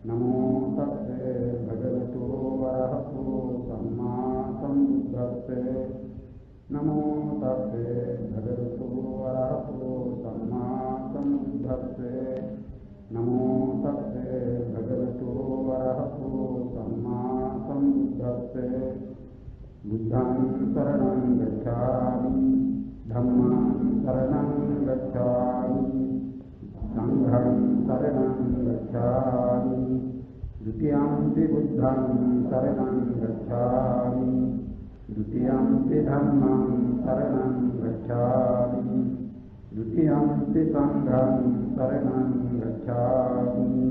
नमो तस्से भगवतो वरहतो सम्मा सम्बुद्धस्से नमो तस्से भगवतो वरहतो सम्मा सम्बुद्धस्से नमो तस्से भगवतो वरहतो सम्मा सम्बुद्धस्से बुद्धं शरणं गच्छामि धम्मं शरणं गच्छामि संघं शरणं गच्छामि द्वितीयंपि बुद्धं शरणं गच्छामि द्वितीयंपि धम्मं शरणं गच्छामि द्वितीयंपि संघं शरणं गच्छामि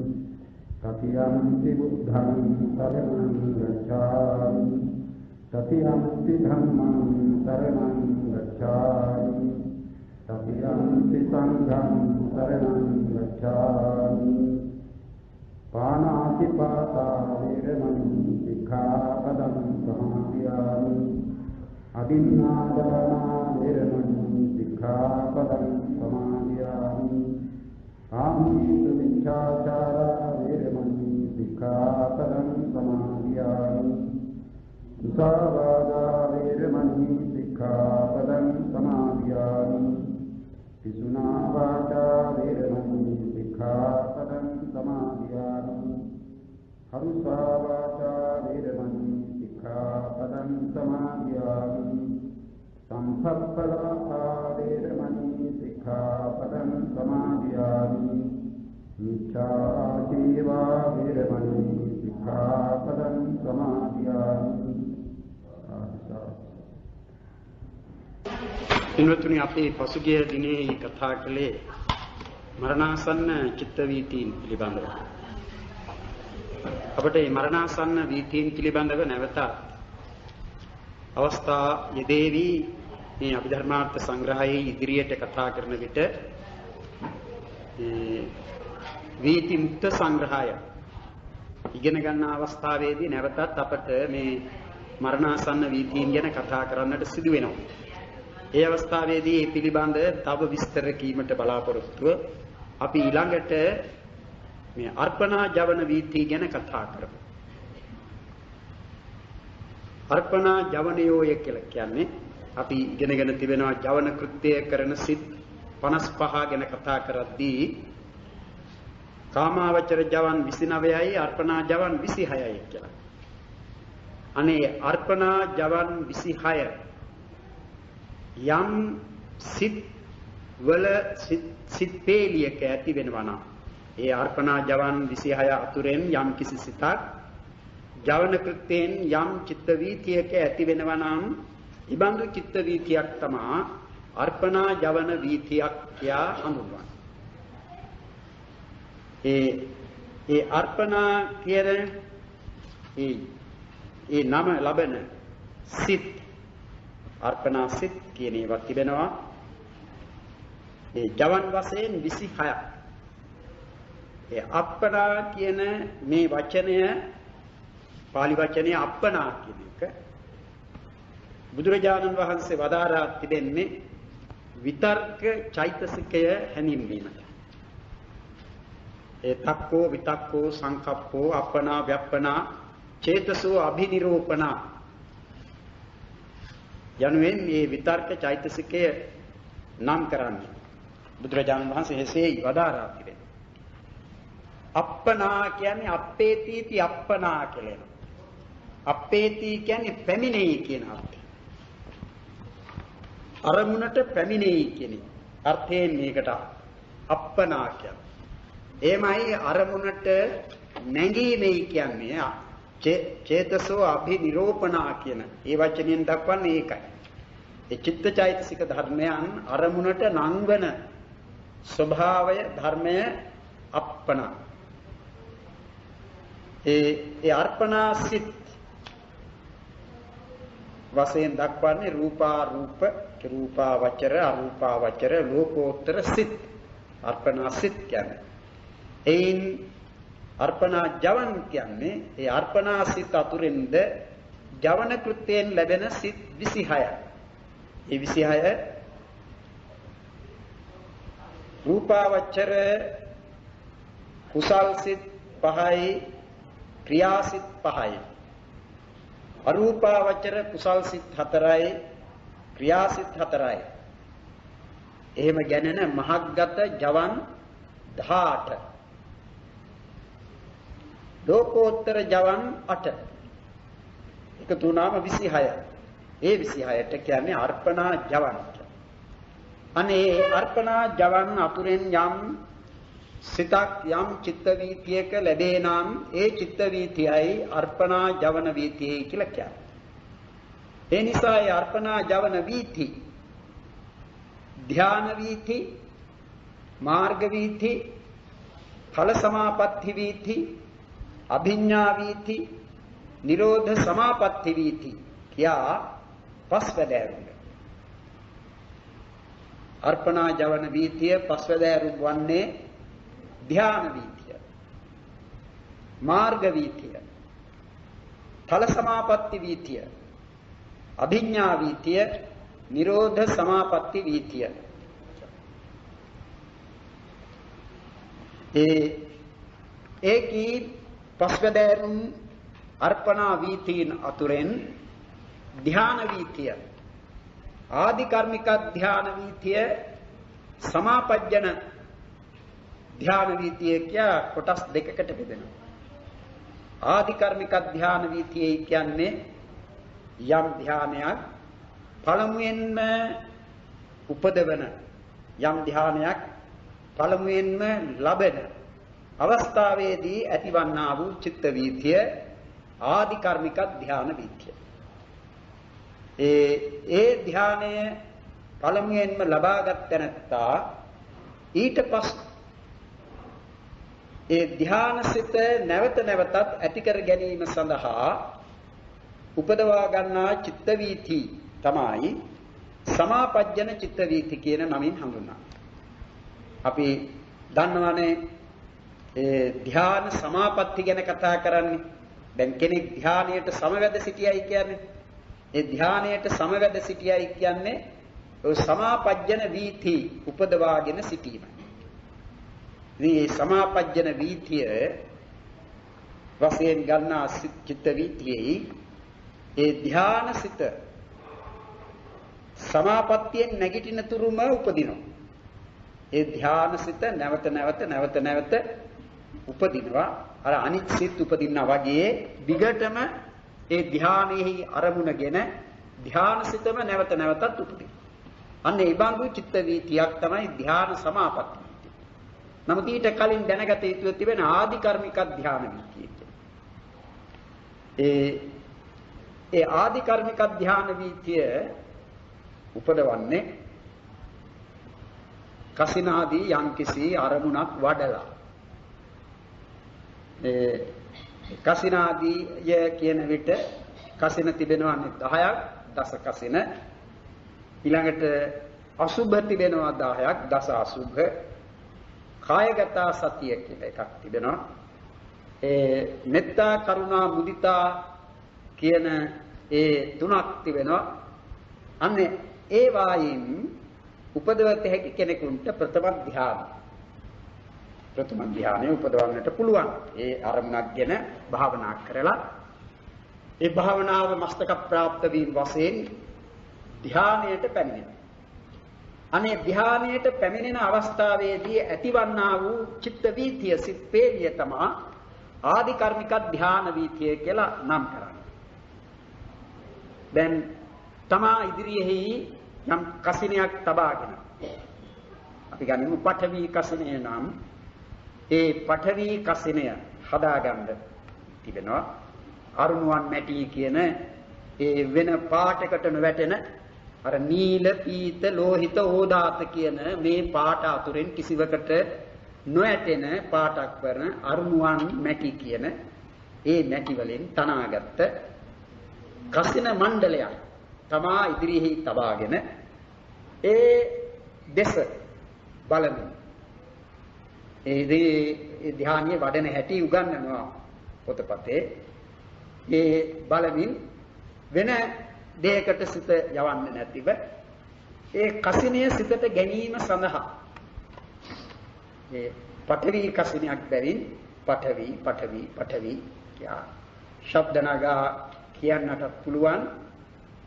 तृतीयंपि बुद्धं शरणं गच्छामि तृतीयंपि धम्मं शरणं गच्छामि तृतीयंपि संघं शरणं गच्छामि पानातिपाता वेरमणि सिक्खापदं समादयामि अदिन्नादाना वेरमणि सिक्खापदं समादयामि कामीतमिच्छाचारा वेरमणि सिक्खापदं समादयामि मुसावादा वेरमणि सिक्खापदं समादयामि पिसुना वाचा वेरमणि सिक्खापदं समादयामि हरुषा वाचा वेरमणि सिक्खापदं समादयामि संसप्पलासा वेरमणि सिक्खापदं समादयामि मिच्छाजीवा वेरमणि सिक्खापदं समादयामि। පින්වත්නි අපි පසුගිය දිනේ කතා කළේ මරණාසන්න චිත්ත වීතීන් පිළිබඳව. අපට මේ මරණාසන්න වීතීන් පිළිබඳව නැවත අවස්ථා යෙදේවි මේ අභිධර්මාර්ථ සංග්‍රහයේ ඉදිරියට කතා කරන විට වීති මුක්ත සංග්‍රහය ඉගෙන ගන්න අවස්ථාවේදී නැවතත් අපට මේ මරණාසන්න වීතීන් ගැන කතා කරන්නට සිදු වෙනවා. ඒ අවස්ථාවේදී මේ පිළිබඳ තව විස්තර කීමට බලාපොරොත්තුව අපි ඊළඟට මේ අර්පණා ජවන වීථිය ගැන කතා කරමු. අර්පණා ජවනයෝය කියලා කියන්නේ අපි ඉගෙනගෙන තිබෙනවා ජවන කෘත්‍ය කරන සිත් 55 ගැන කතා කරද්දී කාමාවචර ජවන් 29යි අර්පණා ජවන් 26යි කියලා. අනේ අර්පණා ජවන් 26 යම් සිත් වල සිත් පේලියක ඇති වෙනවා නම් ඒ අර්පණා ජවන් 26 අතුරෙන් යම් කිසි සිතක් ජවන කෘත්‍යයෙන් යම් චිත්ත වීතියක ඇති වෙනවා නම් ඊබඳු චිත්ත වීතියක් තමයි අර්පණා ජවන වීතියක් කියා හඳුන්වන්නේ. ඒ අර්පණා කියන ඒ නම ලබන සිත් අර්පණා සිත් කියන ඒවා තිබෙනවා. ඒ ජවන් වශයෙන් 26ක්. ඒ අප්පනා කියන මේ වචනය පාලි වචනය අප්පනා කියන එක බුදුරජාණන් වහන්සේ වදාරා තිබෙන්නේ විතර්ක චෛතසිකය හැඳින්වීමට. ඒ තක්කෝ විතක්කෝ සංකප්පෝ අප්පනා ව්‍යප්පනා චේතසෝ අභිනිරෝපණා යනුවෙන් මේ විතර්ක චෛතසිකය නම් කරන්නේ බුදුරජාණන් වහන්සේ එසේ වදාරා තිබෙනවා. අප්පනා කියන්නේ අප්පේතිති අප්පනා කියලා. අප්පේති කියන්නේ පැමිණෙයි කියන අර්ථය. අරමුණට පැමිණෙයි කියන අර්ථයෙන් මේකට අප්පනා කියන්නේ. එමයයි අරමුණට නැගීමයි කියන්නේ චේතසෝ අභිනිරෝපණා කියන ඒ වචනයෙන් දක්වන්නේ ඒකයි. ඒ චිත්තචෛතසික ධර්මයන් අරමුණට නංවන ස්වභාවය ධර්මය අප්පනා. ඒ අර්පණා සිත් වශයෙන් දක්වන්නේ රූපාරූප, රූපාවචර, අරූපාවචර, ලෝකෝත්තර සිත්. අර්පණා සිත් කියන්නේ. එයින් අර්පණා ජවන් කියන්නේ ඒ අර්පණා සිත් අතුරින්ද ජවන කෘත්‍යයෙන් ලැබෙන සිත් 26යි. ඒ 26 රූපාවචර කුසල් සිත් 5යි ක්‍රියාසිත 5යි අරූපාවචර කුසල් සිත් 4යි ක්‍රියාසිත 4යි එහෙම ගැනෙන මහග්ගත ජවන් 18 ලෝකෝත්තර ජවන් 8 එකතු වුණාම 26 ඒ 26ට කියන්නේ අර්පණා ජවන් අනේ අර්පණා ජවන් අතුරෙන් යම් සිතක් යම් චිත්ත වීතියක ලැබේ නම් ඒ චිත්ත වීතියයි අර්පණා ජවන වීතියයි කියලා කියන්නේ. ඒ නිසා ඒ අර්පණා ජවන වීති ධ්‍යාන වීති මාර්ග වීති ඵල සමාපatti වීති අභිඥා වීති නිරෝධ සමාපatti වීති කියා පස්වැදෑරුම් අර්පණා ජවන වීතිය පස්වැදෑරුම් වන්නේ ධ්‍යාන වීතිය මාර්ග වීතිය ඵල සමාපatti වීතිය අභිඥා වීතිය නිරෝධ සමාපatti වීතිය ඒකී පස්වැදෑරුම් අර්පණා වීතීන් අතුරෙන් ධ්‍යාන වීතිය ආදි කර්මික ධ්‍යාන වීතිය සමාපජ්ජන ධ්‍යාන වීතිය කියා කොටස් දෙකකට බෙදෙනවා. ආදි කර්මික ධ්‍යාන වීතිය කියන්නේ යම් ධ්‍යානයක් පළමුවෙන්ම උපදවන යම් ධ්‍යානයක් පළමුවෙන්ම ලැබෙන අවස්ථාවේදී ඇතිවන්නා වූ චිත්ත වීතිය ආදි කර්මික ධ්‍යාන වීතිය. ඒ ධ්‍යානය පළමුවෙන්ම ලබාගත් තැනැත්තා ඊට පස්සේ ඒ ධ්‍යානසිත නැවත නැවතත් ඇති කර ගැනීම සඳහා උපදවා ගන්නා චිත්ත වීති තමයි සමාපජ්ජන චිත්ත වීති කියන නමින් හඳුන්වන්නේ. අපි දන්නවනේ ඒ ධ්‍යාන සමාපatti ගැන කතා කරන්නේ. දැන් කෙනෙක් ධ්‍යානයට සමවැද සිටියයි කියන්නේ ඒ ධ්‍යානයට සමවැද සිටියයි කියන්නේ ඔය සමාපජ්ජන වීති උපදවාගෙන සිටීම. මේ සමාපජ්ජන වීතිය වශයෙන් ගන්නා චිත්ත වීතියේ ඒ ධ්‍යානසිත සමාපත්තියෙන් නැගිටින තුරුම උපදිනවා. ඒ ධ්‍යානසිත නැවත නැවත උපදිනවා. අර අනිත් සිත් උපදිනා වගේ දිගටම ඒ ධ්‍යානෙහි අරමුණගෙන ධ්‍යානසිතම නැවත නැවතත් උපදිනවා. අන්න ඒ බඳු චිත්ත වීතියක් තමයි ධ්‍යාන සමාපatti. නමුත් ඊට කලින් දැනගත යුතු තිබෙන ආදි කර්මික ධ්‍යාන වීතිය. ඒ ආදි කර්මික ධ්‍යාන වීතිය උපදවන්නේ කසිනාදී යම්කිසි අරමුණක් වඩලා. කසිනාදී කියන විට කසින තිබෙනවා 10ක් දස කසින ඊළඟට අසුභ තිබෙනවා 10ක් දස අසුභ කායගත සතිය කියලා එකක් තිබෙනවා මෙත්තා කරුණා මුදිතා කියන ඒ තුනක් තිබෙනවා අන්නේ ඒ වායින් උපදවත හැකි කෙනෙකුට ප්‍රථම ධ්‍යානය උපදවන්නට පුළුවන්. ඒ අරමුණක් ගැන භාවනා කරලා ඒ භාවනාව මස්තක ප්‍රාප්ත වීම වශයෙන් ධ්‍යානයට පැමිණෙනවා. අනේ ධ්‍යානයට පැමිණෙන අවස්ථාවේදී ඇතිවන්නා වූ චිත්ත වීතිය සිත් පේලිය තමයි ආදි කර්මික ධ්‍යාන වීතිය කියලා නම් කරන්නේ. දැන් තමා ඉදිරියෙහි යම් කසිනයක් තබාගෙන අපි ගනිමු පඨවි කසිනය නම් ඒ පඨවි කසිනය හදාගන්න තිබෙනවා අරුණුවන් මැටි කියන ඒ වෙන පාටකට නොවැටෙන අර නීල පීත ලෝහිත ඕදාත කියන මේ පාට අතුරෙන් කිසිවකට නොඇටෙන පාටක් වන අරුණුවන් මැටි කියන ඒ මැටි වලින් තනාගත්ත කසින මණ්ඩලයක් තමා ඉදිරියෙහි තබාගෙන ඒ දෙස බලමින් ඒ ධ්‍යානයේ වඩන හැටි උගන්වනවා පොතපතේ ඒ බලමින් වෙන දෙයකට සිත යවන්නේ නැතිව ඒ කසිනිය සිතට ගැනීම සඳහා ඒ පඨවි කසිනියක් බැවින් පඨවි පඨවි පඨවි කියා ශබ්ද නගා කියන්නට පුළුවන්.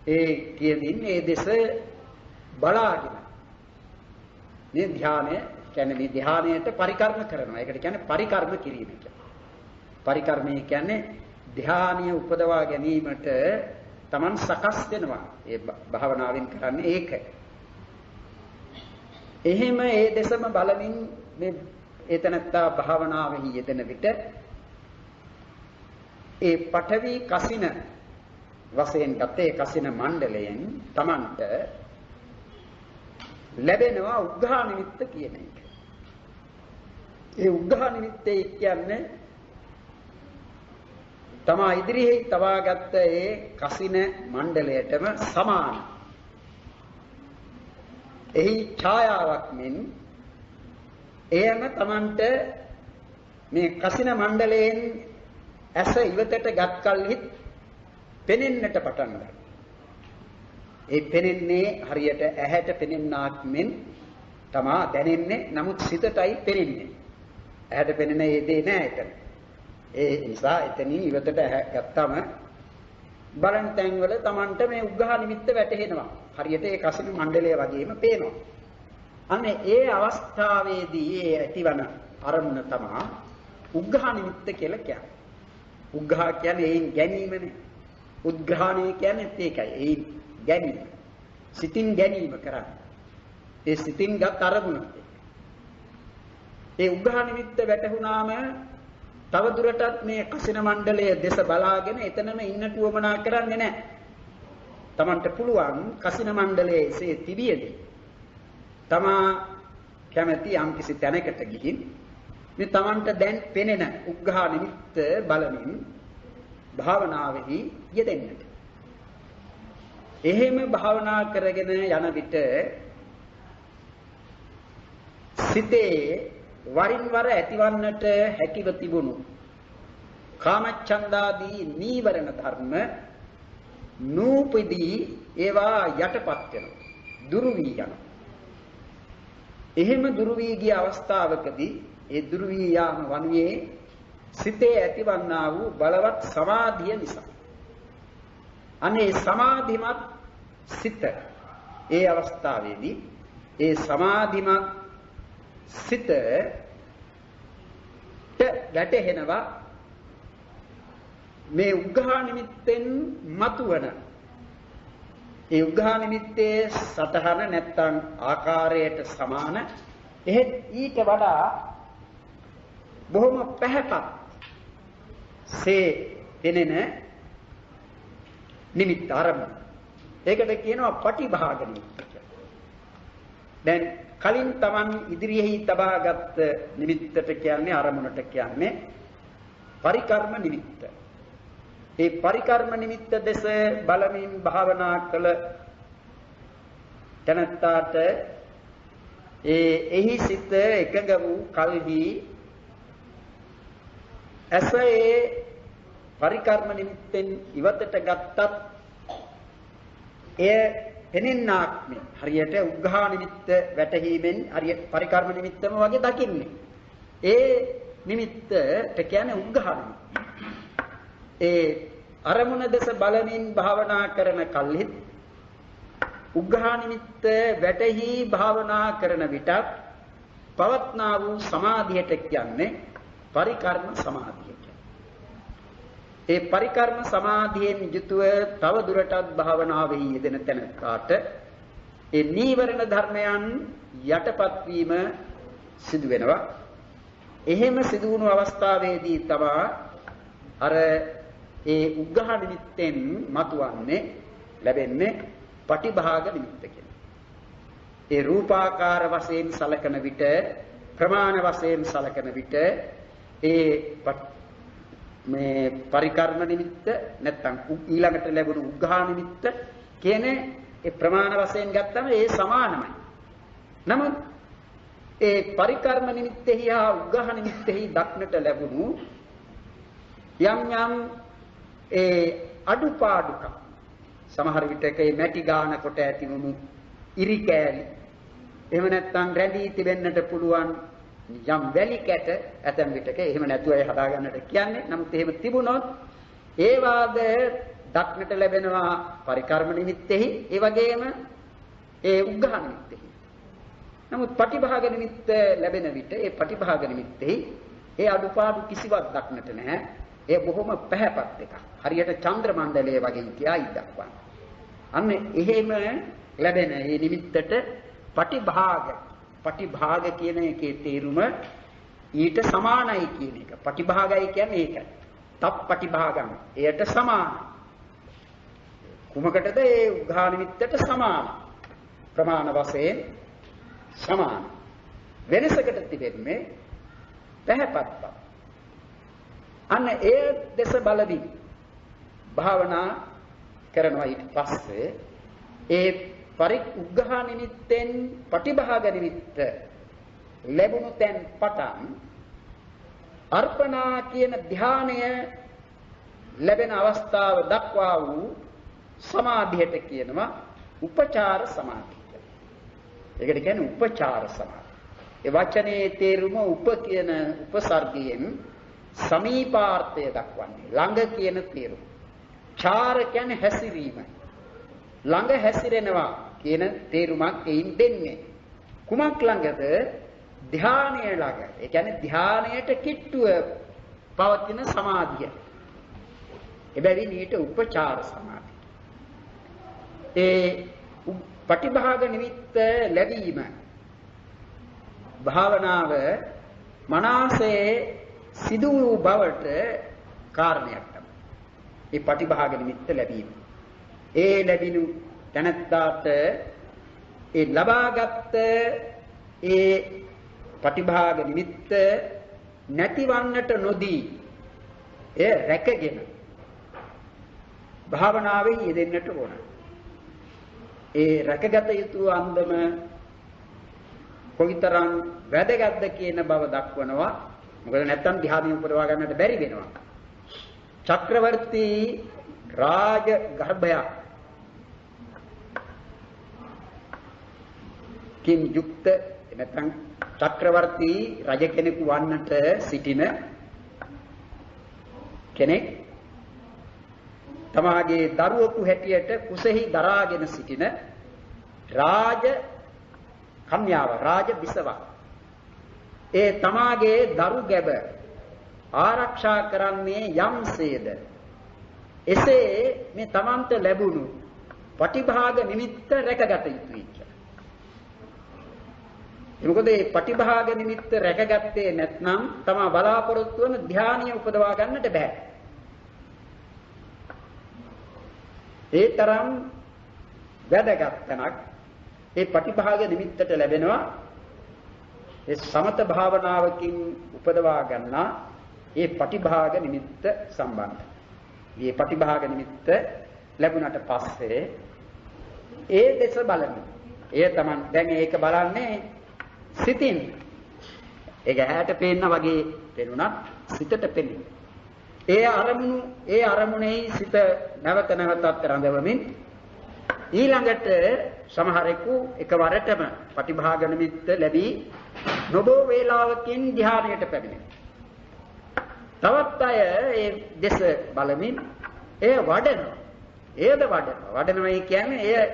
ඒ කියමින් ඒ දෙස බලාගෙන මේ ධානය කියන්නේ මේ ධානයට පරිකර්ම කරනවා. ඒකට කියන්නේ පරිකර්ම කිරීම කියලා. පරිකර්මය කියන්නේ ධානය උපදවා ගැනීමට Taman සකස් වෙනවා. ඒ භාවනාවෙන් කරන්නේ ඒක. එහෙම ඒ දෙසම බලමින් මේ ඒතනත්තා භාවනාවෙහි යෙදෙන විට ඒ පඨවි කසින වශයෙන් ගත්තේ කසින මණ්ඩලයෙන් Tamanට ලැබෙනවා උග්ඝා නිමිත්ත කියන එක. ඒ උග්ඝා නිමිත්තේ කියන්නේ තමා ඉදිරියේ තබාගත්ත ඒ කසින මණ්ඩලයටම සමාන. එහි ඡායාවක් මෙන් එයම Tamanට මේ කසින මණ්ඩලයෙන් ඇස ඉවතට ගත් කල්හි පෙනෙන්නට පටන් ගන්නවා. ඒ පෙනෙන්නේ හරියට ඇහැට පෙනෙන්නාක් මෙන් තමා දැනෙන්නේ. නමුත් සිතටයි පෙනෙන්නේ. ඇහැට පෙනෙන ඒ දේ නෑ එතන. ඒ නිසා එතනින් ඉවතට ඇහැ ගත්තම බලන තැන්වල Tamanට මේ උග්ඝා නිමිත්ත වැටහෙනවා. හරියට ඒ කසින මණ්ඩලය වගේම පේනවා. අනේ ඒ අවස්ථාවේදී ඒ ඇතිවන අරමුණ තමා උග්ඝා නිමිත්ත කියලා කියන්නේ. උග්ඝා කියන්නේ ඒන් ගැනීමනේ. උද්ඝාණය කියන්නේ ඒකයි. ඒ ගැනීම. සිතින් ගැනීම කරන්නේ. ඒ සිතින් ගත් අරමුණ. ඒ උග්ඝා නිමිත්ත වැටහුණාම තව දුරටත් මේ කසින මණ්ඩලයේ දෙස බලාගෙන එතනම ඉන්නට උවමනා කරන්නේ නැහැ. Tamanට පුළුවන් කසින මණ්ඩලයේ එසේ තිබියදී තමා කැමැති යම්කිසි තැනකට ගිහින් මේ Tamanට දැන් පෙනෙන උග්ඝා නිමිත්ත බලමින් භාවනාවෙහි යෙදෙන්නට. එහෙම භාවනා කරගෙන යන විට සිතේ වරින් වර ඇතිවන්නට හැකිව තිබුණු කාමච්ඡන්දාදී නීවරණ ධර්ම නූපදී ඒවා යටපත් වෙනවා. දුරු වී යනවා. එහෙම දුරු වී ගිය අවස්ථාවකදී ඒ දුරු වී යාම වනුයේ සිතේ ඇතිවන්නා වූ බලවත් සමාධිය නිසා. අනේ සමාධිමත් සිත ඒ අවස්ථාවේදී ඒ සමාධිමත් සිත ගැටෙනවා මේ උග්ඝා නිමිත්තෙන් මතුවන ඒ උග්ඝා නිමිත්තේ සතහන නැත්තම් ආකාරයට සමාන එහෙත් ඊට වඩා බොහොම පැහැපත් සේ පෙනෙන නිමිත්ත ආරම්භ. ඒකට කියනවා පටිභාග නිමිත්ත කියලා. දැන් කලින් Taman ඉදිරියෙහි තබාගත් නිමිත්තට කියන්නේ ආරමුණට කියන්නේ පරිකර්ම නිමිත්ත. ඒ පරිකර්ම නිමිත්ත දෙස බලමින් භාවනා කළ තැනැත්තාට එහි සිත එකඟ වූ කල්හි ඇසේ පරිකර්ම නිමිත්තෙන් ඉවතට ගත්තත් එය පෙනෙන්නාක් මේ හරියට උග්ඝා නිමිත්ත වැටහීමෙන් හරියට පරිකර්ම නිමිත්තම වගේ දකින්නේ. ඒ නිමිත්තට කියන්නේ උග්ඝා නිමිත්ත. ඒ අරමුණ දෙස බලමින් භාවනා කරන කල්හි උග්ඝා නිමිත්ත වැටහි භාවනා කරන විට පවත්නා වූ සමාධියට කියන්නේ පරිකර්ම සමාධිය. ඒ පරිකර්ම සමාධියෙන් යුතුව තව දුරටත් භාවනාවෙහි යෙදෙන තැනකට ඒ නීවරණ ධර්මයන් යටපත් වීම සිදු වෙනවා. එහෙම සිදු වුණු අවස්ථාවේදී තමයි අර ඒ උග්ඝා නිමිත්තෙන් මතුවන්නේ ලැබෙන්නේ පටිභාග නිමිත්ත කියලා. ඒ රූපාකාර වශයෙන් සලකන විට ප්‍රමාණ වශයෙන් සලකන විට ඒ මේ පරිකර්ම නිමිත්ත නැත්තම් ඊළඟට ලැබුණු උග්ඝා නිමිත්ත කියන්නේ ඒ ප්‍රමාණ වශයෙන් ගත්තම ඒ සමානමයි. නමුත් ඒ පරිකර්ම නිමිත්තෙහි හා උග්ඝා නිමිත්තෙහි දක්නට ලැබුණු යම් යම් ඒ අඩුපාඩුකම් සමහර විටක මේ මැටි ගාන කොට ඇති වුණු ඉරි කෑලි එහෙම නැත්නම් රැඳී තිබෙන්නට පුළුවන් යම් වැලි කැට ඇතැම් විටක එහෙම නැතුව ඒ හදාගන්නට කියන්නේ. නමුත් එහෙම තිබුණොත් ඒ වාද දක්නට ලැබෙනවා පරිකර්ම නිමිත්තෙහි, ඒ වගේම ඒ උග්ඝහ නිමිත්තෙහි. නමුත් පටිභාග නිමිත්ත ලැබෙන විට ඒ පටිභාග නිමිත්තෙහි ඒ අඩුපාඩු කිසිවක් දක්නට නැහැ. ඒ බොහොම පැහැපත් එකක්. හරියට චන්ද්‍ර මණ්ඩලයේ වගේ කියයි දක්වන්නේ. අන්න එහෙම ලැබෙන මේ නිමිත්තට පටිභාග කියන එකේ තේරුම ඊට සමානයි කියන එක. පටිභාගයි කියන්නේ ඒකයි. තප් පටිභාගම්. එයට සමාන. කුමකටද ඒ උග්ඝහ නිමිත්තට සමාන. ප්‍රමාණ වශයෙන් සමාන. වෙනසකට තිබෙන්නේ පැහැපත්ව. අන්න ඒ දෙස බලමින් භාවනා කරනවා. ඊට පස්සේ ඒ උග්ඝහ නිමිත්තෙන් පටිභාග නිමිත්ත ලැබුණු තැන් පටන් අර්පණා කියන ධානය ලැබෙන අවස්ථාව දක්වා වූ සමාධියට කියනවා උපචාර සමාධිය කියලා. ඒකට කියන්නේ උපචාර සමාධිය. ඒ වචනේ තේරුම උප කියන උපසර්ගයෙන් සමීපාර්ථය දක්වන්නේ. ළඟ කියන තේරුම. චාර කියන්නේ හැසිරීම. ළඟ හැසිරෙනවා කියන තේරුමක් එයින් දෙන්නේ. කුමක් ළඟද? ධානය ළඟ. ඒ කියන්නේ ධානයට කිට්ටුව පවතින සමාධිය. එබැවින් ඊට උපචාර සමාධිය. ඒ පටිභාග නිමිත්ත ලැබීම භාවනාව මනසේ සිදු වූ බවට කාරණයක් තමයි. ඒ පටිභාග නිමිත්ත ලැබීම. ඒ ලැබිනු තැනැත්තාට ඒ ලබාගත් ඒ පටිභාග නිමිත්ත නැතිවන්නට නොදී එය රැකගෙන භාවනාවේ යෙදෙන්නට ඕන. ඒ රැකගත යුතු අන්දම කොයිතරම් වැදගත්ද කියන බව දක්වනවා. මොකද නැත්තම් ධ්‍යානෙ උපදවා ගන්නට බැරි වෙනවා. චක්‍රවර්ති රාජ ගර්භයක් කින් යුක්ත නැත්නම් චක්‍රවර්ති රජ කෙනෙකු වන්නට සිටින කෙනෙක් තමාගේ දරුවෙකු හැටියට කුසෙහි දරාගෙන සිටින රාජ කන්‍යාව රාජ බිසවක් ඒ තමාගේ දරු ගැබ ආරක්ෂා කරන්නේ යම්සේද එසේ මේ තමන්ට ලැබුණු පටිභාග නිමිත්ත රැකගත යුතුයි කියලා. මොකද මේ පටිභාග නිමිත්ත රැකගත්තේ නැත්නම් තමා බලාපොරොත්තු වන ධානය උපදවා ගන්නට බෑ. ඒ තරම් වැදගත් තැනක් ඒ පටිභාග නිමිත්තට ලැබෙනවා. ඒ සමත භාවනාවකින් උපදවා ගන්නා ඒ පටිභාග නිමිත්ත සම්බන්ධ. මේ පටිභාග නිමිත්ත ලැබුණට පස්සේ ඒ දෙස බලන්න. එය තමයි දැන් ඒක බලන්නේ සිතින්. ඒක ඇහැට පේන්න වගේ පේනුණා සිතට පෙනෙන. ඒ අරමුණේ සිත නැවත නැවතත් රඳවමින් ඊළඟට සමහරෙකු එකවරටම පටිභාග නිමිත්ත ලැබී නොබෝ වේලාවකින් ධ්‍යානයට පැමිණෙනවා. තවත් අය ඒ දෙස බලමින් එය වඩනවා. එයද වඩනවා. වඩනවා කියන්නේ එය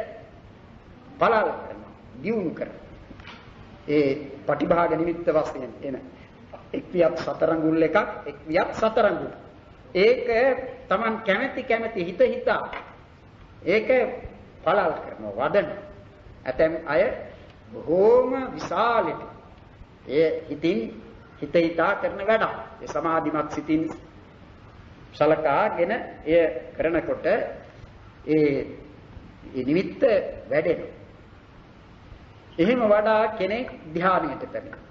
පළල් කරනවා, දියුණු කරනවා. ඒ පටිභාග නිමිත්ත වශයෙන් එන එක්වියත් සතරංගුල් එකක්, එක්වියත් සතරංගුල්. ඒක Taman කැමැති හිත හිතා ඒක පළල් කරනවා, වඩනවා. ඇතැම් අය බොහෝම විශාලට ඒ හිතින් හිත හිතා කරන වැඩක්. ඒ සමාධිමත් සිතින් සලකාගෙන එය කරනකොට ඒ නිමිත්ත වැඩෙනවා. එහෙම වඩා කෙනෙක් ධානයට පැමිණෙනවා.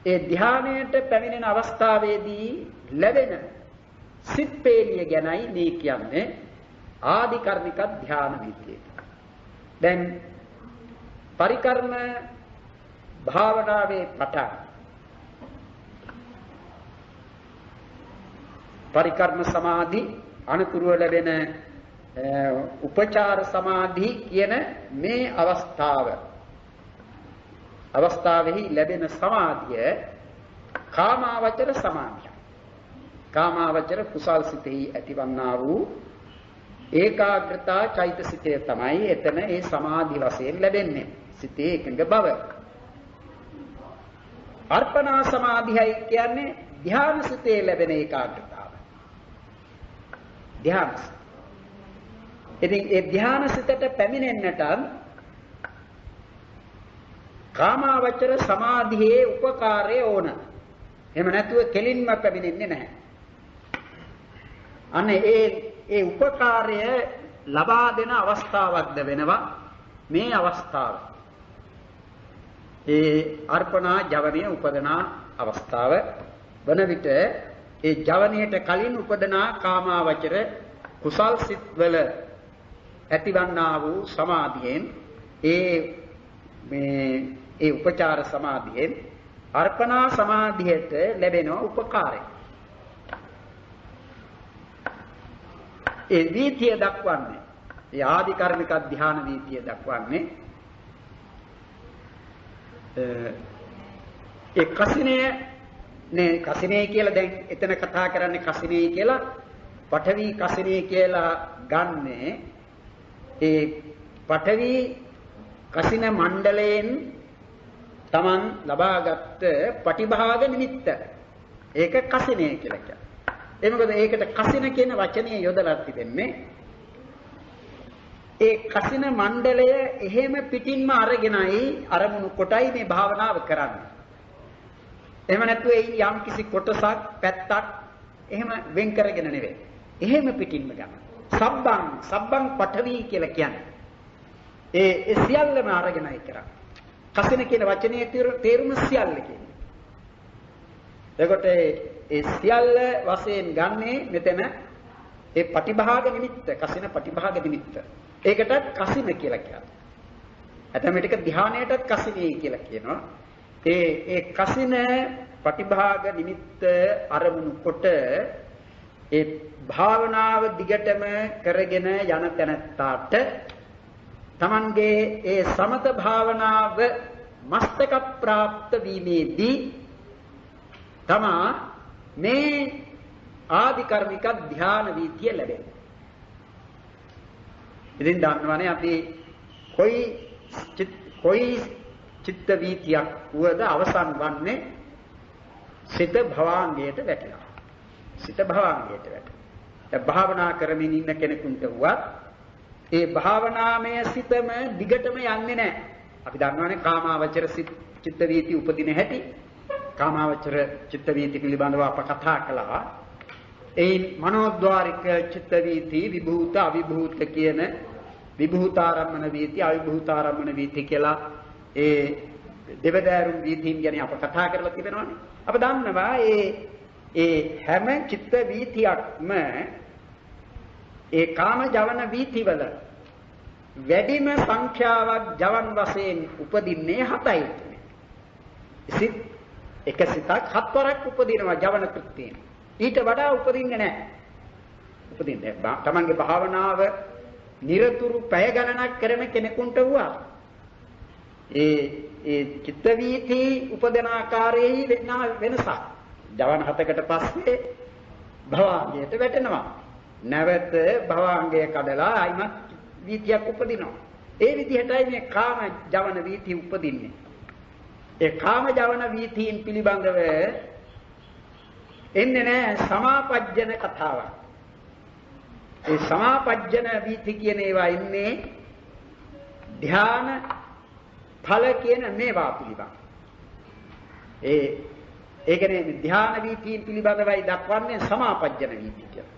ඒ ධානයට පැමිණෙන අවස්ථාවේදී ලැබෙන සිත් පේලිය ගැනයි මේ කියන්නේ ආදිකර්ණික ධාන විද්‍යාව. දැන් පරිකර්ම භාවනාවේ පටන් පරිකර්ම සමාධි අනුතුරුව ලැබෙන උපචාර සමාධි කියන මේ අවස්ථාවෙහි ලැබෙන සමාධිය කාමාවචර සමාධිය. කාමාවචර කුසල් සිතෙහි ඇතිවන්නා වූ ඒකාග්‍රතා චෛතසිකය තමයි එතන ඒ සමාධි වශයෙන් ලැබෙන්නේ. සිතේ එකඟ බව. අර්පණා සමාධියයි කියන්නේ ධ්‍යාන සිතේ ලැබෙන ඒකාග්‍රතාව. ධ්‍යාන. ඉතින් ඒ ධ්‍යාන සිතට පැමිණෙන්නට කාමාවචර සමාධියේ උපකාරය ඕන. එහෙම නැතුව කෙලින්ම පැමිණෙන්නේ නැහැ. අනේ ඒ උපකාරය ලබා දෙන අවස්ථාවක්ද වෙනවා මේ අවස්ථාව. ඒ අර්පණා ජවනීය උපදනා අවස්ථාව වන විට ඒ ජවනීයට කලින් උපදනා කාමාවචර කුසල් සිත්වල ඇතිවන්නා වූ සමාධියෙන් ඒ උපචාර සමාධියෙන් අර්පණා සමාධියට ලැබෙන උපකාරය. ඒ වීතිය දක්වන්නේ ඒ ආදි කර්මික ධ්‍යාන වීතිය දක්වන්නේ ඒ කසිනේ කියලා දැන් එතන කතා කරන්නේ කසිනේ කියලා පඨවි කසිනේ කියලා ගන්නේ ඒ පඨවි කසින මණ්ඩලයෙන් Taman ලබාගත් පටිභාග නිමිත්ත. ඒක කසිනේ කියලා කියනවා. ඒ මොකද ඒකට කසින කියන වචනේ යොදලා තිබෙන්නේ ඒ කසින මණ්ඩලය එහෙම පිටින්ම අරගෙනයි අරමුණු කොටයි මේ භාවනාව කරන්නේ. එහෙම නැත්නම් ඒ යම් කිසි කොටසක් පැත්තක් එහෙම වෙන් කරගෙන නෙවෙයි. එහෙම පිටින්ම ගන්න. සබ්බං පඨවි කියලා කියන්නේ. ඒ සියල්ලම අරගෙනයි කරන්නේ. කසින කියන වචනේ තේරුම සියල්ල කියන්නේ. එතකොට ඒ සියල්ල වශයෙන් ගන්නේ මෙතන ඒ පටිභාග නිමිත්ත, කසින පටිභාග නිමිත්ත. ඒකටත් කසින කියලා කියනවා. ඇතැම් විටක ධානයටත් කසිනේ කියලා කියනවා. ඒ කසින පටිභාග නිමිත්ත අරමුණු කොට ඒ භාවනාව දිගටම කරගෙන යන තැනට තමන්ගේ ඒ සමත භාවනාව මස්තක ප්‍රාප්ත වීමේදී තමා මේ ආදි කර්මික ධ්‍යාන වීතිය ලැබෙනවා. ඉතින් දන්නවනේ අපි කොයි චිත්ත වීතියක් වුවද අවසන් වන්නේ සිත භවාංගයට වැටෙනවා. සිත භවාංගයට වැටෙනවා. දැන් භාවනා කරමින් ඉන්න කෙනෙකුට වුවත් ඒ භාවනාමය සිතම දිගටම යන්නේ නැහැ. අපි දන්නවනේ කාමාවචර චිත්ත වීති උපදින හැටි. කාමාවචර චිත්ත වීති පිළිබඳව අප කතා කළා. ඒ මනෝද්වාරික චිත්ත වීති විභූත අවිභූත කියන විභූතාරම්මන වීති අවිභූතාරම්මන වීති කියලා ඒ දෙවදාරුම් වීතීන් ගැන අප කතා කරලා තිබෙනවානේ. අප දන්නවා ඒ හැම චිත්ත වීතියක්ම ඒ කාම ජවන වීතිවල වැඩිම සංඛ්‍යාවක් ජවන් වශයෙන් උපදින්නේ 7යි. සිත් එක සිතක් 7 වරක් උපදිනවා ජවන කෘත්‍යයෙන්. ඊට වඩා උපදින්නේ නැහැ. උපදින්නේ තමන්ගේ භාවනාව නිරතුරු පැය ගණනක් කරන කෙනෙකුට වුණා. ඒ චිත්ත වීති උපදන ආකාරයේ වෙනසක්. ජවන් 7කට පස්සේ භවාංගයට වැටෙනවා. නැවත භවාංගය කඩලා ආයිමත් වීතියක් උපදිනවා. ඒ විදිහටයි මේ කාම ජවන වීති උපදින්නේ. ඒ කාම ජවන වීතීන් පිළිබඳව එන්නේ නැහැ සමාපජ්ජන කතාවක්. ඒ සමාපජ්ජන වීති කියන ඒවා ඉන්නේ ධ්‍යාන ඵල කියන මේවා පිළිබඳ. ඒ කියන්නේ ධ්‍යාන වීතීන් පිළිබඳවයි දක්වන්නේ සමාපජ්ජන වීති කියලා.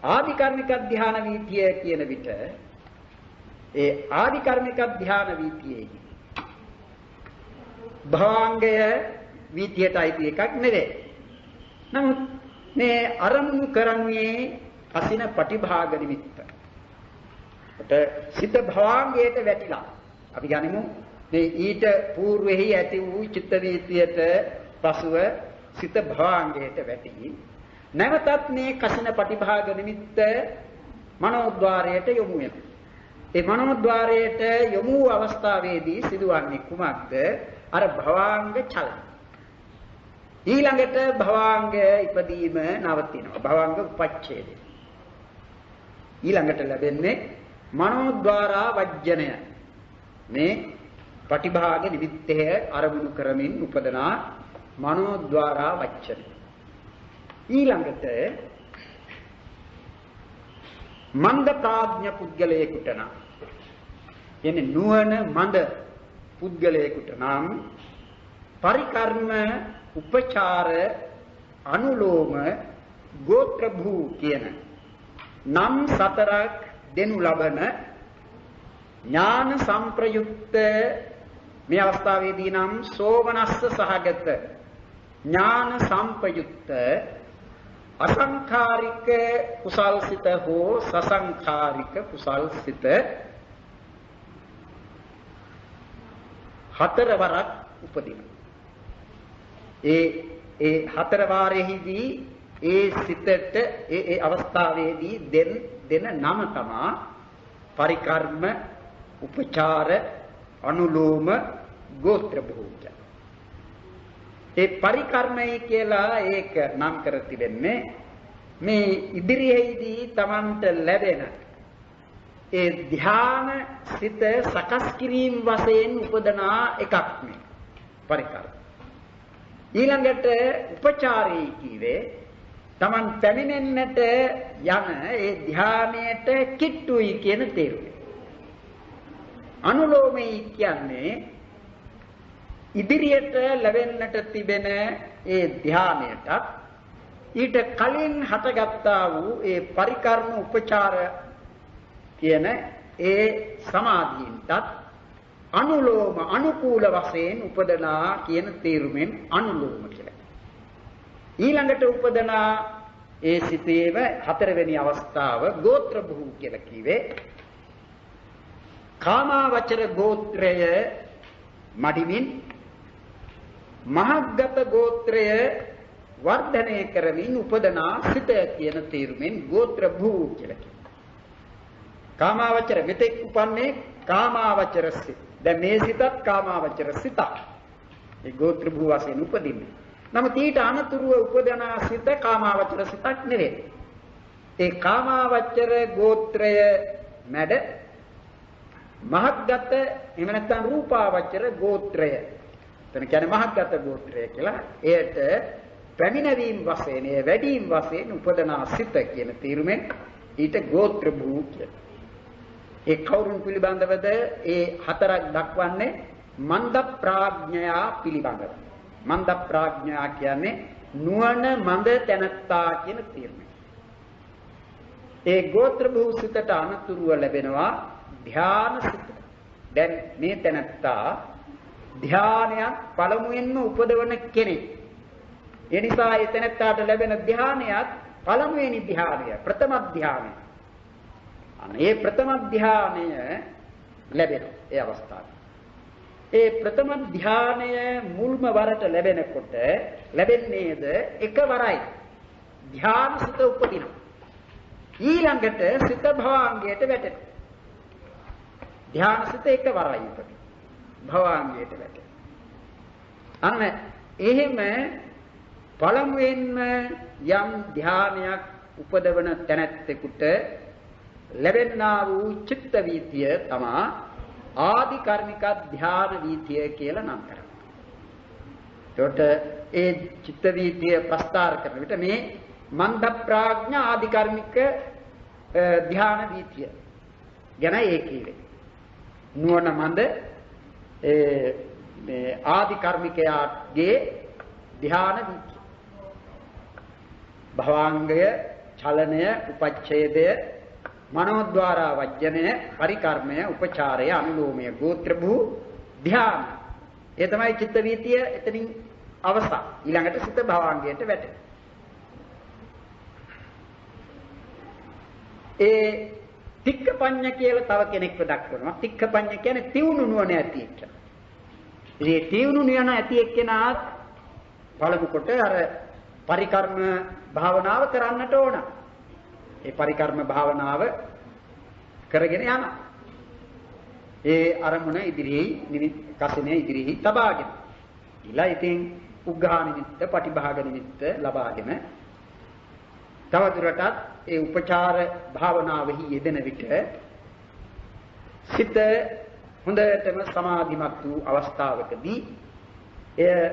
ආදි කර්මික ධ්‍යාන වීතිය කියන විට ඒ ආදි කර්මික ධ්‍යාන වීතියේ භාංගය වීතියට අයිති එකක් නෙවේ. නමුත් මේ අරමුණු කරන්නේ කසින පටිභාග නිමිත්ත. සිත භාංගයට වැටිලා. අපි ගනිමු මේ ඊට పూర్වෙහි ඇති වූ චිත්ත වීතියට පසුව සිත භාංගයට වැටි. නැවතත් මේ කසින පටිභාග නිමිත්ත මනෝද්වාරයට යොමු වෙනවා. ඒ මනෝද්වාරයට යොමු වූ අවස්ථාවේදී සිදුවන්නේ කුමක්ද? අර භවාංග චලන. ඊළඟට භවාංග ඉපදීම නවතිනවා. භවාංග උපච්ඡේදය. ඊළඟට ලැබෙන්නේ මනෝද්වාරා වජ්ජනය. මේ පටිභාග නිමිත්තය අරමුණු කරමින් උපදනා මනෝද්වාරා වජ්ජනය. ඊළඟට මන්ද ප්‍රඥ පුද්ගලයෙකුට නම් යන්නේ නුවණ මන්ද පුද්ගලයෙකුට නම් පරිකර්ම උපචාර අනුලෝම ගෝත්‍ර භූ කියන නම් සතරක් දෙනු ලබන ඥාන සංප්‍රයුක්ත මේ අවස්ථාවේදී නම් සෝමනස්ස සහගත ඥාන සංප්‍රයුක්ත අසංඛාරික කුසල්සිත හෝ සසංඛාරික කුසල්සිත හතරවරක් උපදිනවා. ඒ හතර වාරෙහිදී ඒ සිතට ඒ අවස්ථාවේදී දෙන නම තමා පරිකර්ම උපචාර අනුලෝම ගෝත්‍ර භූත. ඒ පරිකර්මයි කියලා ඒක නම් කර තිබෙන්නේ මේ ඉදිරියේදී Tamanට ලැබෙන ඒ ධ්‍යාන සිත සකස් කිරීම වශයෙන් උපදනා එකක් මේ පරිකර්ම. ඊළඟට උපචාරී කීවේ Taman පැමිණෙන්නට යන ඒ ධ්‍යානයට කිට්ටුයි කියන තේරුම. අනුලෝමයි කියන්නේ ඉදිරියට ලැබෙන්නට තිබෙන ඒ ධ්‍යානයට ඊට කලින් හටගත්තා වූ ඒ පරිකර්ම උපචාර කියන ඒ සමාධියින්ටත් අනුලෝම අනුකූල වශයෙන් උපදනා කියන තේරුමෙන් අනුලෝම කියලා. ඊළඟට උපදනා ඒ සිතේම හතරවෙනි අවස්ථාව ගෝත්‍ර භූ කියලා කිව්වේ කාමාවචර ගෝත්‍රය මඩිමින් මහග්ගත ගෝත්‍රය වර්ධනය කරමින් උපදනා සිත කියන තේරුමෙන් ගෝත්‍ර භූ කියලා කියනවා. කාමාවචර මෙතෙක් උපන්නේ කාමාවචර සිත. දැන් මේ සිතත් කාමාවචර සිතක්. ඒ ගෝත්‍ර භූ වශයෙන් උපදින්නේ. නමුත් ඊට අනතුරුව උපදනා සිත කාමාවචර සිතක් නෙවෙයි. ඒ කාමාවචර ගෝත්‍රය මැඩ මහග්ගත එහෙම නැත්නම් රූපාවචර ගෝත්‍රය. එතන කියන්නේ මහග්ගත ගෝත්‍රය කියලා. එයට පැමිණවීම වශයෙන් ඒ වැඩිම වශයෙන් උපදනා සිත කියන තීරුමෙන් ඊට ගෝත්‍ර භූ කියලා. ඒ කවුරුන් පිළිබඳවද ඒ හතරක් දක්වන්නේ මන්ද ප්‍රඥා පිළිබඳව. මන්ද ප්‍රඥා කියන්නේ නුවණ මන්ද තැනත්තා කියන තීරුමයි. ඒ ගෝත්‍ර භූ සිතට අනතුරුව ලැබෙනවා ධ්‍යාන සිත. දැන් මේ තැනත්තා ධ්‍යානයක් පළමුවෙන්ම උපදවන කෙනෙක්. ඒ නිසා ඒ තැනත්තාට ලැබෙන ධ්‍යානයත් පළමුවෙනි ධ්‍යානය ප්‍රථම ධ්‍යානය. අනේ ප්‍රථම ධ්‍යානය ලැබෙන ඒ අවස්ථාවේ. ඒ ප්‍රථම ධ්‍යානය මුල්ම වරට ලැබෙනකොට ලැබෙන්නේද එකවරයි. ධ්‍යාන සිත උපදිනවා. ඊළඟට සිත භවාංගයට වැටෙනවා. ධ්‍යාන සිත එකවරයි උපදිනවා. භවාංගයට වැටෙනවා. අන්න එහෙම පළමුවෙන්ම යම් ධ්‍යානයක් උපදවන තැනැත්තෙකුට ලැබෙනා වූ චිත්ත වීතිය තමා ආදි කර්මික ධ්‍යාන වීතිය කියලා නම් කරනවා. ඒකට ඒ චිත්ත වීතිය ප්‍රස්තාර කරන විට මේ මන්ද ප්‍රඥා ආදි කර්මික ධ්‍යාන වීතිය ගැන ඒ කියන්නේ. නුවණ මන්ද මේ ආදි කර්මිකයාගේ ධ්‍යාන වීතිය. භවාංගය, චලනය, උපච්ඡේදය, මනෝද්වාරා වජ්ජනය, පරිකර්මය, උපචාරය, අනුලෝමය, ගෝත්‍ර භූ, ධ්‍යාන. ඒ තමයි චිත්ත වීතිය එතනින් අවසන්. ඊළඟට සිත භවාංගයට වැටෙනවා. ඒ තික්කපඤ්ඤ කියලා තව කෙනෙක්ව දක්වනවා. තික්කපඤ්ඤ කියන්නේ තියුණු නුවණ ඇති එක්කෙනා. මේ තියුණු නුවණ ඇති එක්කෙනාත් පළමු කොට අර පරිකර්ම භාවනාව කරන්නට ඕන. ඒ පරිකර්ම භාවනාව කරගෙන යනවා. ඒ අරමුණ ඉදිරියේ කසිනේ ඉදිරියේ තබාගෙන. ඊළා ඉතින් උග්ඝා නිමිත්ත, පටිභාග නිමිත්ත ලබාගෙන තවදුරටත් ඒ උපචාර භාවනාවෙහි යෙදෙන විට සිත හොඳටම සමාධිමත් වූ අවස්ථාවකදී එය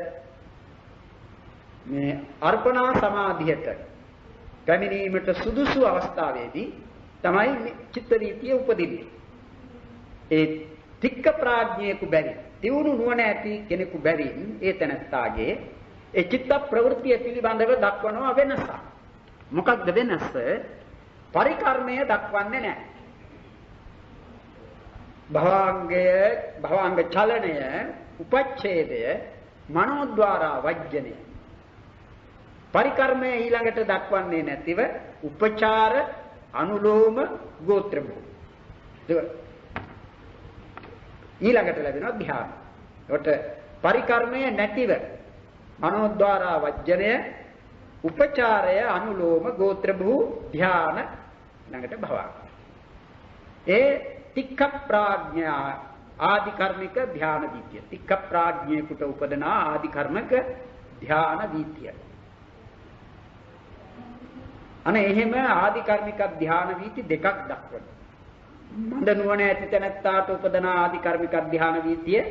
මේ අර්පණා සමාධියට පැමිණීමට සුදුසු අවස්ථාවේදී තමයි චිත්ත වීතිය උපදින්නේ. ඒ තික්ක ප්‍රඥයෙකු බැරි, තියුණු නුවණ ඇති කෙනෙකු බැරින් ඒ තැනැත්තාගේ ඒ චිත්ත ප්‍රවෘත්තිය පිළිබඳව දක්වනවා වෙනසක්. මොකක්ද වෙනස? පරිකර්මය දක්වන්නේ නැහැ. භවාංග චලනය, උපච්ඡේදය, මනෝද්වාරා වජ්ජනය. පරිකර්මය ඊළඟට දක්වන්නේ නැතිව උපචාර, අනුලෝම, ගෝත්‍ර භූ. ඊළඟට ලැබෙනවා ධ්‍යාන. ඒකට පරිකර්මය නැතිව මනෝද්වාරා වජ්ජනය, උපචාරය, අනුලෝම, ගෝත්‍ර භූ, ධ්‍යාන, ඊළඟට භවාංග. ඒ තික්ඛ ප්‍රඥා ආදි කර්මික ධ්‍යාන විද්‍ය. තික්ඛ ප්‍රඥේකට උපදනා ආදි කර්මක ධ්‍යාන විද්‍ය. අනේ එහෙම ආදි කර්මික ධ්‍යාන වීති දෙකක් දක්වනවා. මන්ද නුවණ ඇති තැනැත්තාට උපදනා ආදි කර්මික ධ්‍යාන වීතිය,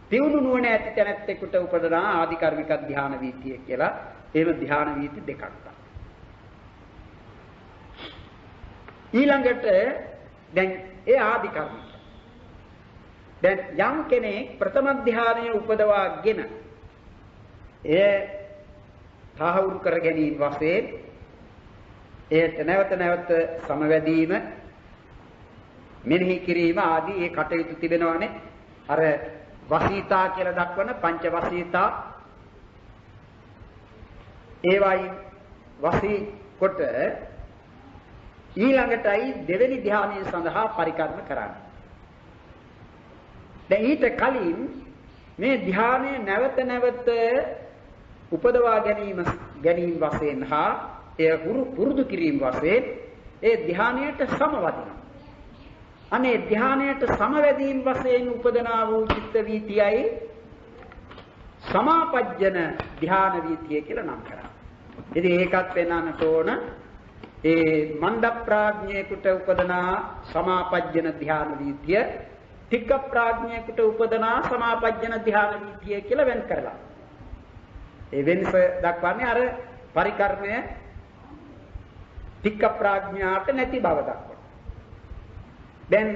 තියුණු නුවණ ඇති තැනැත්තෙකුට උපදනා ආදි කර්මික ධ්‍යාන වීතිය කියලා එහෙම ධ්‍යාන වීති දෙකක් තමයි. ඊළඟට දැන් ඒ ආදි කර්මික. දැන් යම් කෙනෙක් ප්‍රථම ධ්‍යානය උපදවාගෙන එය තහවුරු කර ගැනීම වශයෙන් ඒට නැවත සමවැදීම, මෙනෙහි කිරීම ආදී ඒ කටයුතු තිබෙනවානේ. අර වසීතා කියලා දක්වන පංච වසීතා ඒවයි වසී කොට ඊළඟටයි දෙවෙනි ධ්‍යානය සඳහා පරිකර්ම කරන්නේ. දැන් ඊට කලින් මේ ධ්‍යානය නැවත උපදවා ගැනීම වශයෙන් හා එය පුරුදු කිරීම වශයෙන් ඒ ධ්‍යානයට සමවදිනවා. අනේ ධ්‍යානයට සමවැදීම් වශයෙන් උපදනා වූ චිත්ත වීතියයි සමාපජ්ජන ධ්‍යාන වීතිය කියලා නම් කරා. ඉතින් ඒකත් වෙනන්නට ඕන ඒ මන්ද ප්‍රඥේකට උපදනා සමාපජ්ජන ධ්‍යාන වීතිය, තික්ක ප්‍රඥේකට උපදනා සමාපජ්ජන ධ්‍යාන වීතිය කියලා වෙන් කරලා. ඒ වෙනස දක්වන්නේ අර පරිකර්මය තික්ක ප්‍රඥාට නැති බව දක්වනවා. දැන්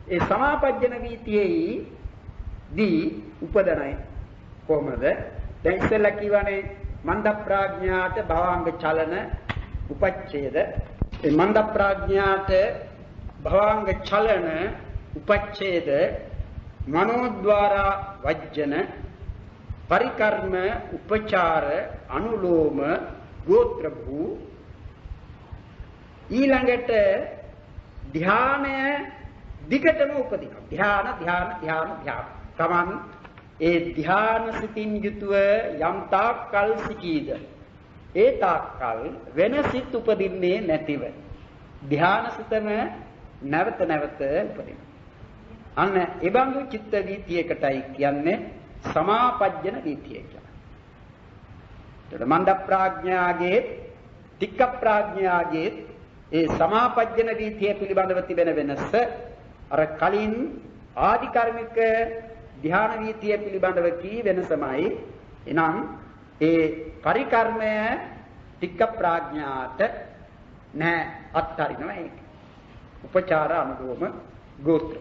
ඒ සමාපජ්ජන වීතියේ දී උපදනයි කොහොමද? දැන් ඉස්සෙල්ලා කියවනේ මන්ද ප්‍රඥාට භවාංග චලන, උපච්ඡේද. ඒ මන්ද ප්‍රඥාට භවාංග චලන, උපච්ඡේද, මනෝද්වාරා වජ්ජන, පරිකර්ම, උපචාර, අනුලෝම, ගෝත්‍ර භූ. ඊළඟට ධ්‍යානය දිගටම උපදිනවා. ධ්‍යාන. තමන් ඒ ධ්‍යාන සිතින් යුතුව යම් තාක්කල් සිටීද ඒ තාක්කල් වෙන සිත් උපදින්නේ නැතිව ධ්‍යාන සිතම නැවත උපදිනවා. අන්න ඒ බඳු චිත්ත වීතියකටයි කියන්නේ සමාපජ්ජන වීතිය කියලා. ඒතර මන්ද ප්‍රඥාගේ, තික්ක ප්‍රඥාගේ ඒ සමාපජ්ජන වීතිය පිළිබඳව තිබෙන වෙනස අර කලින් ආදි කර්මික ධ්‍යාන වීතිය පිළිබඳව කී වෙනසමයි. එනම් ඒ පරිකර්මය තික්ක ප්‍රඥාට නෑ, අත්තරිනවා ඒක. උපචාර, අනුලෝම, ගෝත්‍ර.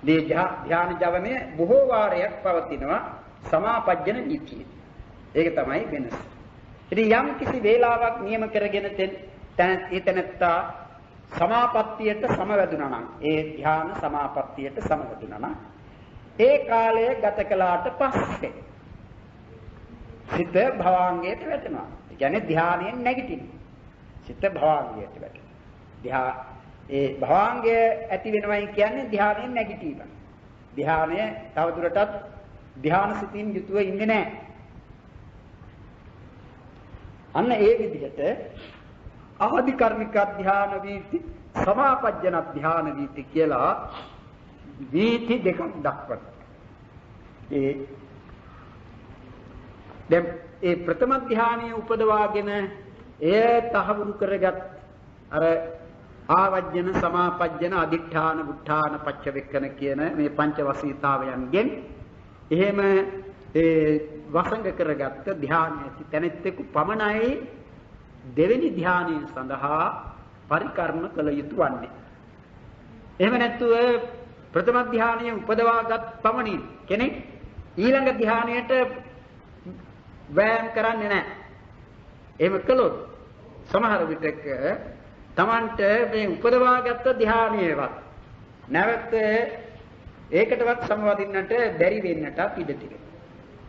මේ ධ්‍යාන ජවනයේ බොහෝ වාරයක් පවතිනවා සමාපජ්ජන වීතිය. ඒක තමයි වෙනස. ඉතින් යම් කිසි වේලාවක් නියම කරගෙන තැනැත්තා සමාපත්තියට සමවැදුණා නම්, ඒ ධ්‍යාන සමාපත්තියට සමවැදුණා නම්, ඒ කාලය ගත කළාට පස්සේ සිත භවාංගයට වැටෙනවා. ඒ කියන්නේ ධ්‍යානයෙන් නැගිටිනවා. සිත භවාංගයට වැටෙනවා. ඒ භවාංගය ඇති වෙනවයි කියන්නේ ධ්‍යානයෙන් නැගිටීම. ධ්‍යානය තවදුරටත් ධ්‍යාන සිතින් යුතුව ඉන්නේ නැහැ. අන්න ඒ විදිහට ආදි කර්මික ධ්‍යාන වීති, සමාපජ්ජන ධ්‍යාන වීති කියලා වීති දෙකක් දක්වනවා. ඒ දැන් ඒ ප්‍රථම ධානයේ උපදවාගෙන එය තහවුරු කරගත් අර ආවජ්ජන සමාපජ්ජන අදිඨාන බුද්ධාන පච්චවෙක්කන කියන මේ පංච වසීතාවයන්ගෙන් එහෙම වසංග කරගත්ත ධානයේ තැනෙත්තෙකු පමණයි දෙවෙනි ධානය සඳහා පරිකර්ම කළ යුතු වන්නේ. එහෙම නැත්නම් ප්‍රථම ධානයේ උපදවාගත් පමණින් කෙනෙක් ඊළඟ ධානයට වෑයම් කරන්නේ නැහැ. එහෙම කළොත් සමහර විටක Tamanට මේ උපදවාගත් ධානයේවත් නැවත ඒකටවත් සමවදින්නට බැරි වෙන්නට ඉඩ තිබෙනවා.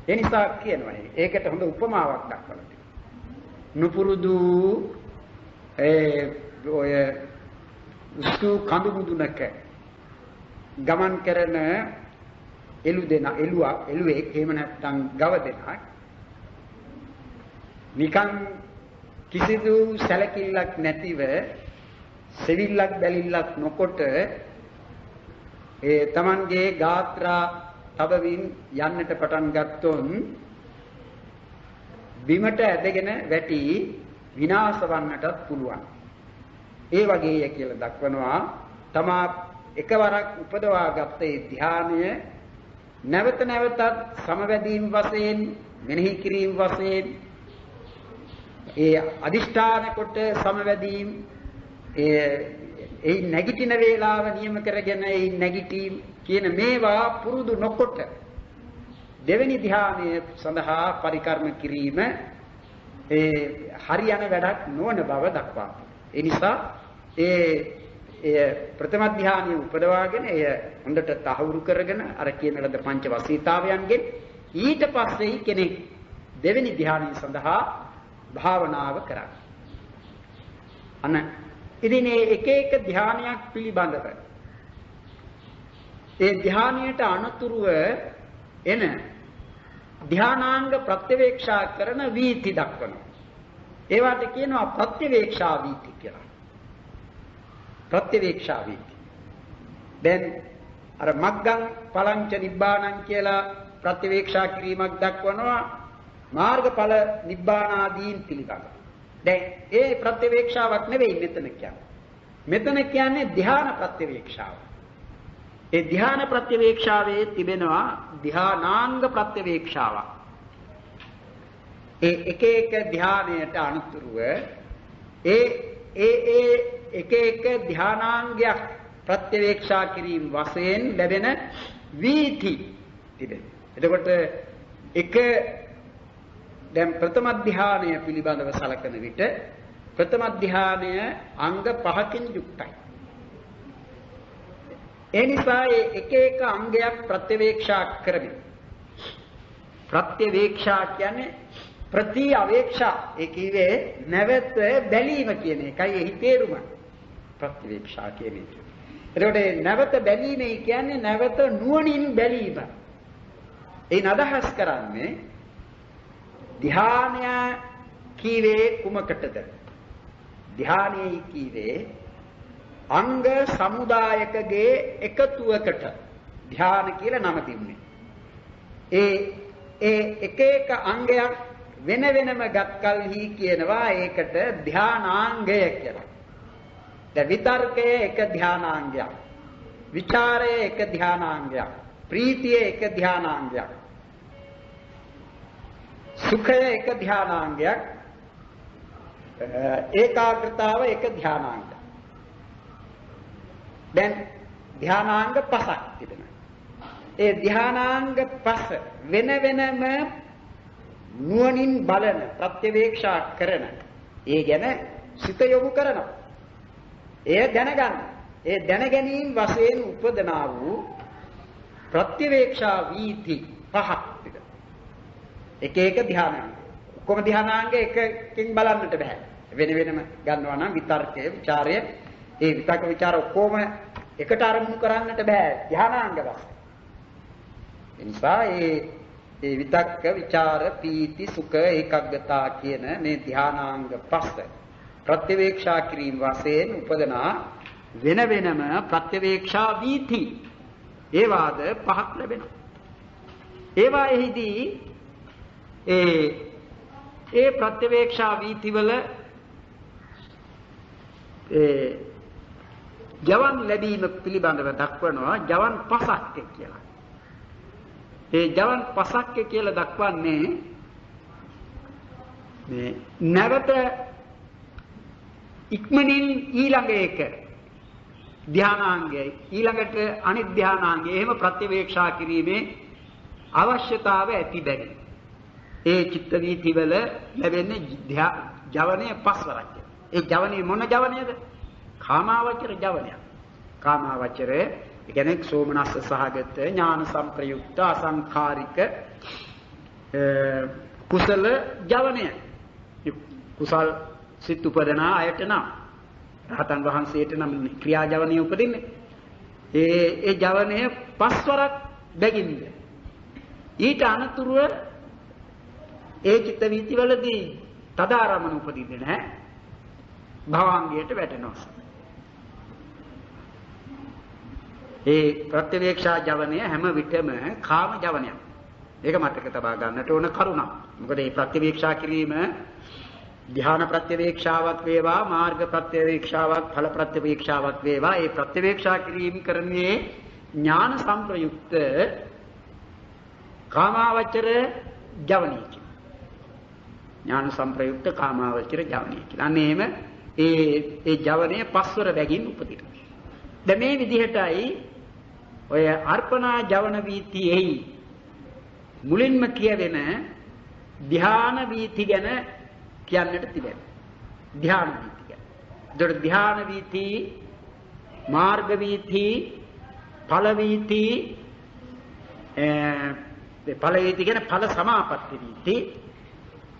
ඒ නිසා කියනවා ඒකට හොඳ උපමාවක් දක්වලා තියෙනවා. නුපුරුදු ඔය උස්තු කඳු මුදුනක ගමන් කරන එළුවෙක් එහෙම නැත්නම් ගව දෙනා නිකන් කිසිදු සැලකිල්ලක් නැතිව සෙවිල්ලක් බැලිල්ලක් නොකොට තමන්ගේ ගාත්‍රා තබමින් යන්නට පටන් ගත්තොත් බිමට ඇදගෙන වැටි විනාශ වන්නටත් පුළුවන්. ඒ වගේය කියලා දක්වනවා තමා එකවරක් උපදවාගත්ත ඒ ධානය නැවත නැවතත් සමවැදීම් වශයෙන් මෙනෙහි කිරීම වශයෙන් ඒ අදිෂ්ඨාන කොට සමවැදීම් ඒ නැගිටින වේලාව නියම කරගෙන ඒ නැගිටීම් කියන මේවා පුරුදු නොකොට දෙවෙනි ධානය සඳහා පරිකර්ම කිරීම හරියන වැඩක් නොවන බව දක්වා. ඒ නිසා ප්‍රථම ධානය උපදවාගෙන එය හොඳට තහවුරු කරගෙන අර කියන ලද පංච වසීතාවයන්ගෙන් ඊට පස්සේ කෙනෙක් දෙවෙනි ධානය සඳහා භාවනාව කරන්නේ. අන්න ඉතින් එක එක ධානයක් පිළිබඳව ඒ ධානයට අනුතුරුව එන ධානාංග ප්‍රත්‍යවේක්ෂා කරන වීති දක්වනවා. ඒවට කියනවා ප්‍රත්‍යවේක්ෂා වීති කියලා. ප්‍රත්‍යවේක්ෂා වීති. දැන් අර මග්ගං පලංච නිබ්බාණං කියලා ප්‍රත්‍යවේක්ෂා කිරීමක් දක්වනවා මාර්ගඵල නිබ්බානාදීන් පිළිබඳ. දැන් ඒ ප්‍රත්‍යවේක්ෂාවක් නෙවෙයි මෙතන කියන්නේ. මෙතන කියන්නේ ධ්‍යාන ප්‍රත්‍යවේක්ෂාව. ඒ ධ්‍යාන ප්‍රත්‍යවේක්ෂාවේ තිබෙනවා ධ්‍යානාංග ප්‍රත්‍යවේක්ෂාව. ඒ එක එක ධ්‍යානයට අනුතුරුව ඒ එක එක ධ්‍යානාංගයක් ප්‍රත්‍යවේක්ෂා කිරීම වශයෙන් ලැබෙන වීති තිබෙනවා. එතකොට එක දැන් ප්‍රථම ධ්‍යානය පිළිබඳව සලකන විට ප්‍රථම ධ්‍යානය අංග 5කින් යුක්තයි. ඒ නිසා එක එක අංගයක් ප්‍රත්‍යවේක්ෂා කරමින් ප්‍රත්‍යවේක්ෂා කියන්නේ ප්‍රති අවේක්ෂා ඒ කියේ නැවත බැලීම කියන එකයි එහි තේරුම. ප්‍රත්‍යවේක්ෂා කියන්නේ. එතකොට නැවත බැලීමයි කියන්නේ නැවත නුවණින් බැලීම. ඒ අදහස් කරන්නේ ධ්‍යානය කීවේ කුමකටද? ධ්‍යානයේ කීවේ අංග සමුදායකගේ එකතුවකට ධ්‍යාන කියලා නම තිබුණේ. ඒ එක එක අංගයක් වෙන වෙනම ගත්කල්හි කියනවා ඒකට ධ්‍යානාංගය කියලා. දැන් විතර්කය එක ධ්‍යානාංගයක්. විචාරය එක ධ්‍යානාංගයක්. ප්‍රීතිය එක ධ්‍යානාංගයක්. සුඛය එක ධ්‍යානාංගයක්. ඒකාග්‍රතාව එක ධ්‍යානාංගයක්. දැන් ධ්‍යානාංග 5ක් තිබෙනවා. ඒ ධ්‍යානාංග 5 වෙන වෙනම නුවණින් බලන ප්‍රත්‍යවේක්ෂා කරන ඒ ගැන සිත යොමු කරනවා. එය දැනගන්න. ඒ දැන ගැනීම වශයෙන් උපදනා වූ ප්‍රත්‍යවේක්ෂා වීති 5ක් තිබෙනවා. එක එක ධ්‍යානාංග. කොහොම ධ්‍යානාංග එකකින් බලන්නට බෑ. වෙන වෙනම ගන්නවා නම් විතර්කය, ਵਿਚාරය, ඒ විතර්ක ਵਿਚාර ඔක්කොම එකට අරමුණු කරන්නට බෑ ධ්‍යානාංග වශයෙන්. ඒ නිසා ඒ විතක්ක, ਵਿਚාර, පීති, සුඛ, ඒකග්ගතා කියන මේ ධ්‍යානාංග 5 ප්‍රත්‍යවේක්ෂා කිරීම වශයෙන් උපදනා වෙන වෙනම ප්‍රත්‍යවේක්ෂා වීති ඒවාද 5ක් ලැබෙනවා. ඒවා එහිදී ඒ ප්‍රත්‍යවේක්ෂා වීතිවල ජවන් ලැබීම පිළිබඳව දක්වනවා ජවන් පසක්ක කියලා. ඒ ජවන් පසක්ක කියලා දක්වන්නේ මේ නැවත ඉක්මනින් ඊළඟ එක ධානාංගය ඊළඟට අනිත් ධානාංගය එහෙම ප්‍රත්‍යවේක්ෂා කිරීමේ අවශ්‍යතාවය ඇති බැරි. ඒ චිත්ත වීතිවල ලැබෙන්නේ ජවනය පස්වරක්. ඒ ජවනයේ මොන ජවනයද? කාමාවචර ජවනය. කාමාවචරය කියන්නේ සෝමනස්ස සහගත ඥාන සංප්‍රයුක්ත අසංඛාරික කුසල ජවනය. කුසල් සිත් උපදන අයට නම් රහතන් වහන්සේට නම් ක්‍රියා ජවනය උපදින්නේ. ඒ ජවනය පස්වරක් බැගින්ද. ඊට අනතුරුව ඒ චිත්ත වීතිවලදී තදාරමණ උපදින්නේ නැහැ. භවංගයට වැටෙනවා. ඒ ප්‍රත්‍යවේක්ෂා ජවනය හැම විටම කාම ජවනයක්. ඒක මතක තබා ගන්නට ඕන කරුණක්. මොකද මේ ප්‍රත්‍යවේක්ෂා කිරීම ධ්‍යාන ප්‍රත්‍යවේක්ෂාවක් වේවා මාර්ග ප්‍රත්‍යවේක්ෂාවක් ඵල ප්‍රත්‍යවේක්ෂාවක් වේවා ඒ ප්‍රත්‍යවේක්ෂා කිරීම කරන්නේ ඥාන සංප්‍රයුක්ත කාමාවචර ජවනීය. ඥාන සංප්‍රයුක්ත කාමාවචර ජවනීය. අන්න එහෙම ඒ ජවනයේ පස්වර බැගින් උපදිනවා. දැන් මේ විදිහටයි ඔය අර්පණා ජවන වීතියෙහි මුලින්ම කියවෙන ධ්‍යාන වීති ගැන කියන්නට තිබෙනවා. ධ්‍යාන වීති ගැන. ඒතකොට ධ්‍යාන වීති, මාර්ග වීති, ඵල වීති, ඵල වීති කියන්නේ ඵල සමාපatti වීති,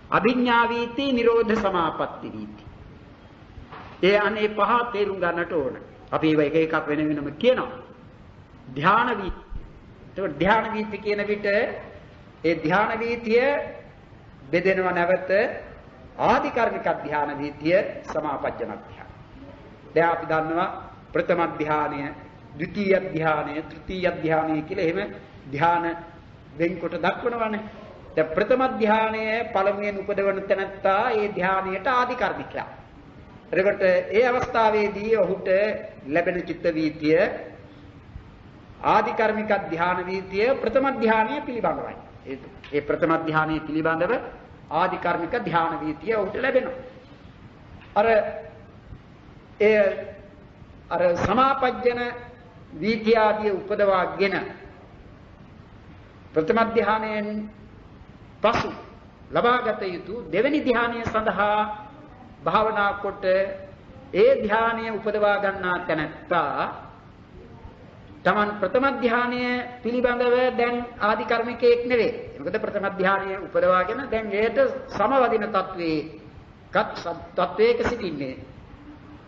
අභිඥා වීති, නිරෝධ සමාපatti වීති. ඒ අනේ පහ තේරුම් ගන්නට ඕන. අපි ඒව එක එකක් වෙන වෙනම කියනවා. ධ්‍යාන වීති. ඒතකොට ධ්‍යාන වීති කියන විට ඒ ධ්‍යාන වීතිය බෙදෙනව නැවත ආධිකර්මික ධ්‍යාන වීතිය සමාපජ්ජන ධ්‍යාන. දැන් අපි දන්නවා ප්‍රථම ධ්‍යානය, ද්විතීය ධ්‍යානය, තෘතීය ධ්‍යානය කියලා එහෙම ධ්‍යාන වෙන්කොට දක්වනවානේ. දැන් ප්‍රථම ධ්‍යානය පළමුවෙන් උපදවන තැනත්තා ඒ ධ්‍යානයට ආධිකර්මිකයා. එතකොට ඒ අවස්ථාවේදී ඔහුට ලැබෙන චිත්ත වීතිය ආධිකර්මික ධ්‍යාන වීතිය ප්‍රථම ධ්‍යානය පිළිබඳවයි. ඒ ප්‍රථම ධ්‍යානයේ පිළිබඳව ආධිකර්මික ධ්‍යාන වීතිය ඔහුට ලැබෙනවා. අර සමාපජ්ජන වීතිය ආදී උපදවාගෙන ප්‍රථම ධ්‍යානයෙන් පසු ලබාගත යුතු දෙවෙනි ධ්‍යානය සඳහා භාවනා කොට ඒ ධ්‍යානය උපදවා ගන්නා තැනැත්තා තමන් ප්‍රථම ධ්‍යානය පිළිබඳව දැන් ආධිකර්මිකයෙක් නෙවෙයි. මොකද ප්‍රථම ධ්‍යානය උපදවාගෙන දැන් ඒට සමවදින තත්වයක සිටින්නේ.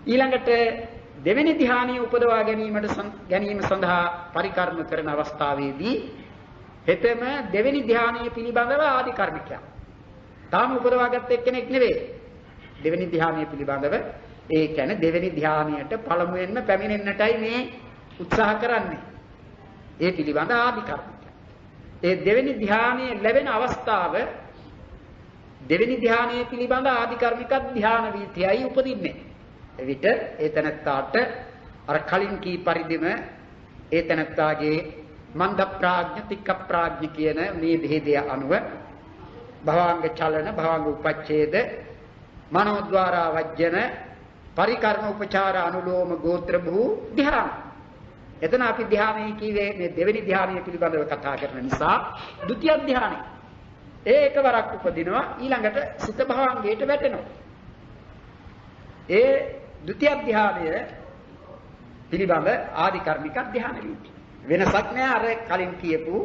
ඊළඟට දෙවෙනි ධ්‍යානය උපදවා ගැනීම සඳහා පරිකර්ම කරන අවස්ථාවේදී හෙතෙම දෙවෙනි ධ්‍යානය පිළිබඳව ආධිකර්මිකයා. තාම උපදවාගත් එක්කෙනෙක් නෙවෙයි. දෙවෙනි ධ්‍යානය පිළිබඳව ඒ කියන්නේ දෙවෙනි ධ්‍යානයට පළමුවෙන්ම පැමිණෙන්නටයි මේ උත්සාහ කරන්නේ. ඒ පිළිබඳ ආධිකර්මික. ඒ දෙවෙනි ධ්‍යානයේ ලැබෙන අවස්ථාව දෙවෙනි ධ්‍යානයේ පිළිබඳ ආධිකර්මික ධ්‍යාන වීතියයි උපදින්නේ. එවිට ඒ තනත්තාට අර කලින් කී පරිදිම ඒ තනත්තාගේ මන්ද ප්‍රඥ තික්ක ප්‍රඥ කියන මේ භේදය අනුව භවංග චලන භවංග උපච්ඡේද මනෝද්වාරා වජ්ජන පරිකර්ම උපචාර අනුලෝම ගෝත්‍ර භූ ධ්‍යාන. එතන අපි ධ්‍යානයේ කිව්වේ මේ දෙවෙනි ධ්‍යානය පිළිබඳව කතා කරන නිසා ဒုတိ ය ධ්‍යානය. ඒ එකවරක් උපදිනවා ඊළඟට සිත භවංගයට වැටෙනවා. ඒ ဒုတိ ය ධ්‍යානය පිළිබඳ ආධිකර්මික ධ්‍යාන වීති. වෙනසක් නෑ අර කලින් කියපු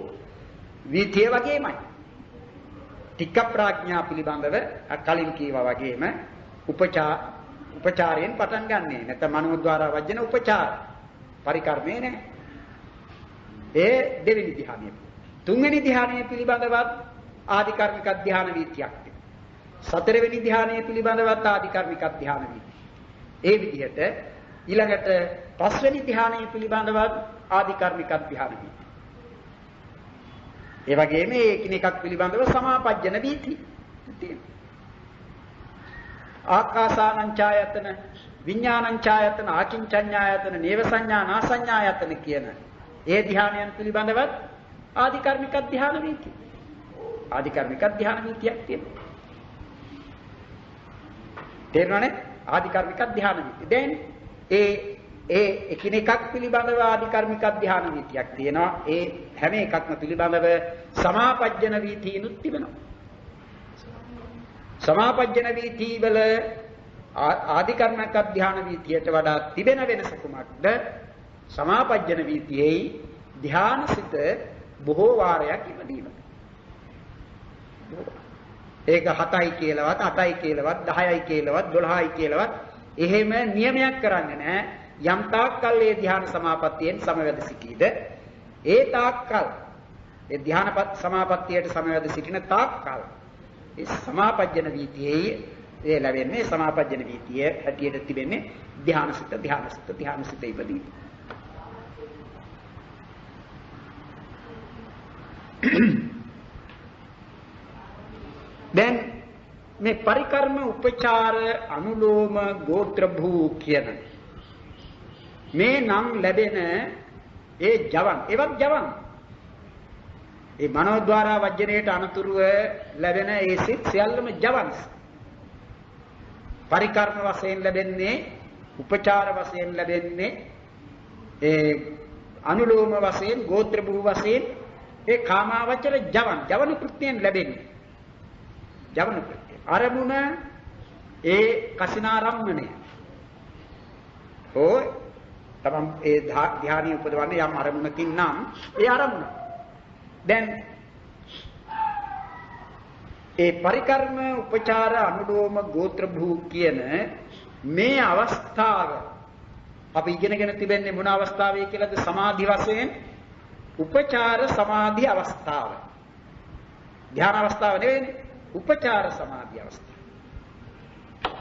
වීතිය වගේමයි. තික්ක ප්‍රඥා පිළිබඳව කලින් කීවා වගේම උපචාරයෙන් පටන් ගන්නෑ. නැත්නම් මනෝද්වාරා වජ්ජන උපචාර පරිකර්මේ නෑ. ඒ දෙවෙනි ධ්‍යානය. තුන්වෙනි ධ්‍යානය පිළිබඳවත් ආධිකර්මික ධ්‍යාන වීතියක් තිබෙනවා. හතරවෙනි ධ්‍යානය පිළිබඳවත් ආධිකර්මික ධ්‍යාන වීතිය. ඒ විදිහට ඊළඟට පස්වෙනි ධ්‍යානය පිළිබඳවත් ආධිකර්මික ධ්‍යාන වීතිය. ඒ වගේම එකිනෙකක් පිළිබඳව සමාපජ්ජන වීති තියෙනවා. ආකාසානං ඡායතන, විඥානං ඡායතන, ආකින්චඤ්ඤායතන, නේව සංඥා නාසඤ්ඤායතන කියන ඒ ධ්‍යානයන් පිළිබඳවත් ආධිකර්මික ධ්‍යාන වීති. ආධිකර්මික ධ්‍යාන වීතියක් තියෙනවා. තේරුණානේ? ආධිකර්මික ධ්‍යාන වීති. දැන් ඒ එකිනෙකක් පිළිබඳව ආධිකර්මික ධ්‍යාන වීතියක් තියෙනවා. ඒ හැම එකක්ම පිළිබඳව සමාපජ්ජන වීතියනුත් තිබෙනවා. සමාපජ්ජන වීති වල ආධිකර්මික ධ්‍යාන වීතියට වඩා තිබෙන වෙනස කුමක්ද? සමාපජ්ජන වීතියේ ධ්‍යානසිත බොහෝ වාරයක් ඉපදීම. ඒක 7යි කියලාවත් 8යි කියලාවත් 10යි කියලාවත් 12යි කියලාවත් එහෙම නියමයක් කරන්නේ නැහැ. යම් තාක්කල් ඒ ධ්‍යාන සමාපත්තියෙන් සමවැද සිටීද ඒ තාක්කල් ඒ ධ්‍යානපත් සමාපත්තියට සමවැද සිටින තාක්කල් ඒ සමාපජ්ජන වීතියේ ඒ ලැබෙන්නේ සමාපජ්ජන වීතිය හැටියට තිබෙන්නේ ධ්‍යානසිත ඉපදී. දැන් මේ පරිකර්ම උපචාර අනුලෝම ගෝත්‍ර භූ කියන මේ නම් ලැබෙන ඒ ජවන් එවත් ජවන් ඒ මනෝද්වාරා වජ්ජනයේට අනුතුරුව ලැබෙන ඒ සිත් සියල්ලම ජවන්ස්. පරිකර්ම වශයෙන් ලැබෙන්නේ, උපචාර වශයෙන් ලැබෙන්නේ, ඒ අනුලෝම වශයෙන් ගෝත්‍ර භූ වශයෙන් ඒ කාමාවචර ජවන් කෘත්‍යයෙන් ලැබෙන්නේ. ජවන කෘත්‍ය අරමුණ ඒ කසිනාරම්මණය. ඕ තමන් ඒ ධ්‍යානිය උපදවන්නේ යම් අරමුණකින් නම් ඒ අරමුණ. දැන් ඒ පරිකර්ම උපචාර අනුලෝම ගෝත්‍ර භූ කියන මේ අවස්ථාව අපි ඉගෙනගෙන තිබෙන්නේ මොන අවස්ථාවේ කියලාද? සමාධි වශයෙන් උපචාර සමාධි අවස්ථාව. ධ්‍යාන අවස්ථාව නෙවෙයිනේ. උපචාර සමාධි අවස්ථාව.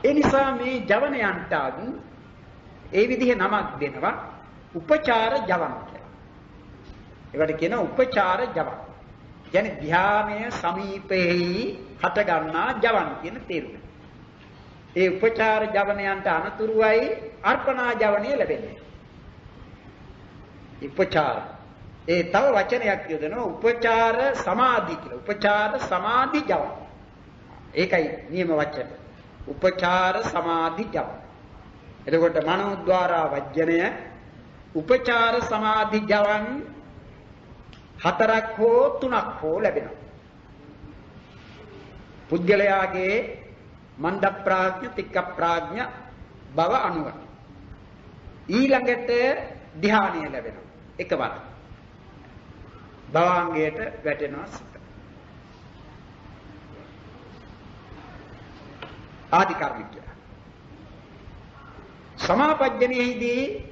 ඒ නිසා මේ ජවනයන්ට ඒ විදිහේ නමක් දෙනවා උපචාර ජවන් කියලා. ඒකට කියනවා උපචාර ජවන්. කියන්නේ ධ්‍යානයේ සමීපෙහි හට ගන්නා ජවන් කියන තේරුම. ඒ උපචාර ජවනයන්ට අනතුරුවයි අර්පණා ජවනිය ලැබෙන්නේ. උපචාර ඒ තව වචනයක් යොදනවා උපචාර සමාධි කියලා. උපචාර සමාධි ජවන්. ඒකයි නියම වචන. උපචාර සමාධි ජවන්. එතකොට මනෝද්වාරා වජ්ජනය උපචාර සමාධි ජවන් 4ක් හෝ 3ක් හෝ ලැබෙනවා. පුද්ගලයාගේ මන්ද ප්‍රඥ, තික්ක ප්‍රඥ බව අනුව ඊළඟට ධ්‍යානය ලැබෙනවා. එකවර භවාංගයට වැටෙනවා සිත. ආධිකර්මික සමාපජ්ජනයේදී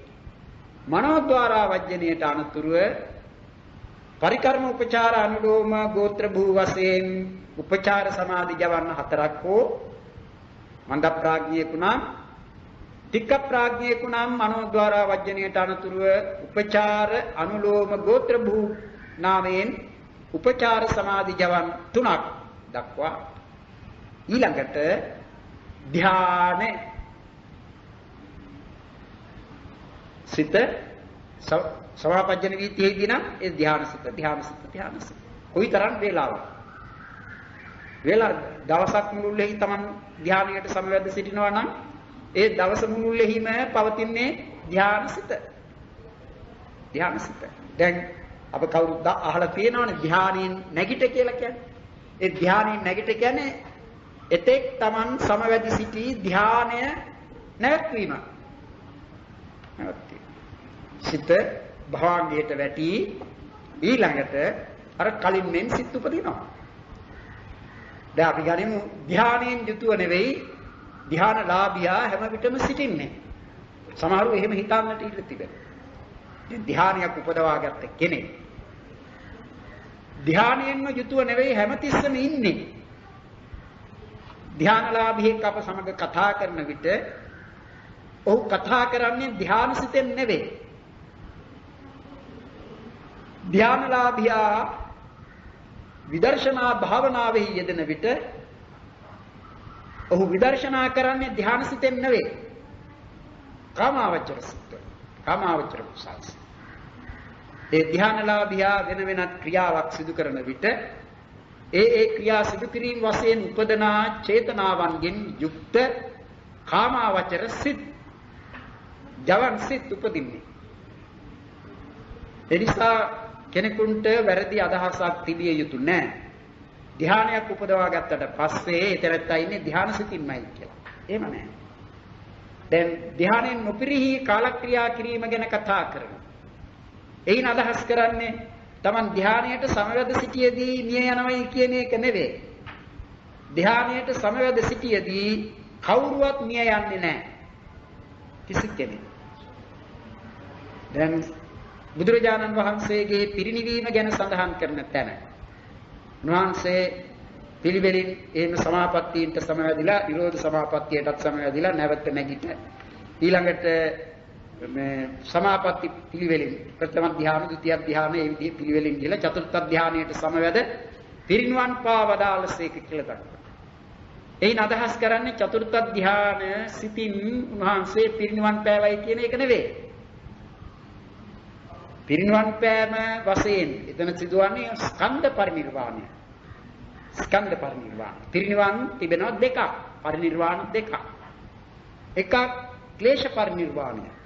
මනෝද්වාරා වජ්ජනයට අනුතුරුව පරිකර්ම උපචාර අනුලෝම ගෝත්‍ර භූ වශයෙන් උපචාර සමාධි ජවන් 4ක් හෝ මන්ද ප්‍රඥේකුණම් තික්ක ප්‍රඥේකුණම් මනෝද්වාරා වජ්ජනයට අනුතුරුව උපචාර අනුලෝම ගෝත්‍ර භූ නාමයෙන් උපචාර සමාධි ජවන් 3ක් දක්වා ඊළඟට ධ්‍යාන සිත සමාපජ්ජන වීතියේදී නම් ඒ ධ්‍යානසිත කොයිතරම් වේලා දවසක් මුළුල්ලේ තමන් ධ්‍යානයට සමවැද සිටිනවා නම් ඒ දවස මුළුල්ලේහිම පවතින්නේ ධ්‍යානසිත. දැන් අප කවුරුත් අහලා තියෙනවනේ ධ්‍යානයෙන් නැගිට කියලා කියන්නේ. ඒ ධ්‍යානයෙන් නැගිට කියන්නේ එතෙක් තමන් සමවැදි සිටි ධ්‍යානය නැවැත්වීම. සිත භාවංගයට වැටි ඊළඟට අර කලින් මෙන් සිත් උපදිනවා. දැන් අපි ගනිමු ධ්‍යානයෙන් යුතුව නෙවෙයි ධ්‍යානලාභියා හැම විටම සිටින්නේ. සමහරව එහෙම හිතන්නට ඉඩ තිබෙනවා. දැන් ධ්‍යානයක් උපදවාගත්ත කෙනෙක් ධ්‍යානයෙන්ම යුතුව නෙවෙයි හැමතිස්සෙම ඉන්නේ. ධ්‍යානලාභියෙක් අප සමග කතා කරන විට ඔහු කතා කරන්නේ ධ්‍යානසිතෙන් නෙවෙයි. ධ්‍යානලාභියා විදර්ශනා භාවනාවෙහි යෙදෙන විට ඔහු විදර්ශනා කරන්නේ ධ්‍යාන සිතෙන් නෙවෙයි. කාමාවචර සිත. කාමාවචර කුසල්. ඒ ධ්‍යානලාභියා වෙන වෙනත් ක්‍රියාවක් සිදු කරන විට ඒ ක්‍රියා සිදු කිරීම වශයෙන් උපදනා චේතනාවන්ගෙන් යුක්ත කාමාවචර සිත් ජවන් සිත් උපදින්නේ. එනිසා කෙනෙකුට වැරදි අදහසක් තිබිය යුතු නැහැ. ධ්‍යානයක් උපදවා ගත්තට පස්සේ ඒතරත්තා ඉන්නේ ධ්‍යාන සිතින්මයි කියලා. එහෙම නැහැ. දැන් ධ්‍යානෙන් නොපිරිහි කාලක්‍රියා කිරීම ගැන කතා කරනවා. එයින් අදහස් කරන්නේ Taman ධ්‍යානයට සමවැද සිටියේදී මිය යනවයි කියන එක නෙවෙයි. ධ්‍යානයට සමවැද සිටියේදී කවුරුවත් මිය යන්නේ නැහැ. කිසි කෙනෙක්. දැන් බුදුරජාණන් වහන්සේගේ පිරිනිවීම ගැන සඳහන් කරන තැන උන්වහන්සේ පිළිවෙලින් එහෙම සමාපත්තීන්ට සමවැදිලා නිරෝධ සමාපත්තියටත් සමවැදිලා නැවත නැගිට ඊළඟට මේ සමාපatti පිළිවෙලින් ප්‍රථම ධ්‍යාන, ဒုတိ ධ්‍යාන මේ විදිහේ පිළිවෙලින් ගිහලා චතුර්ථ ධ්‍යානයට සමවැද පිරිනිවන් පාවදාලසේක කියලා දක්වනවා. එයින් අදහස් කරන්නේ චතුර්ථ ධ්‍යාන සිතින් උන්වහන්සේ පිරිනිවන් පෑවයි කියන එක නෙවෙයි. පිරිනිවන් පෑම වශයෙන් එතන සිදුවන්නේ ස්කන්ධ පරිනිර්වාණය. ස්කන්ධ පරිනිර්වාණ. පිරිනිවන් තිබෙනවා දෙකක්. පරිනිර්වාණ දෙකක්. එකක් ක්ලේශ පරිනිර්වාණය.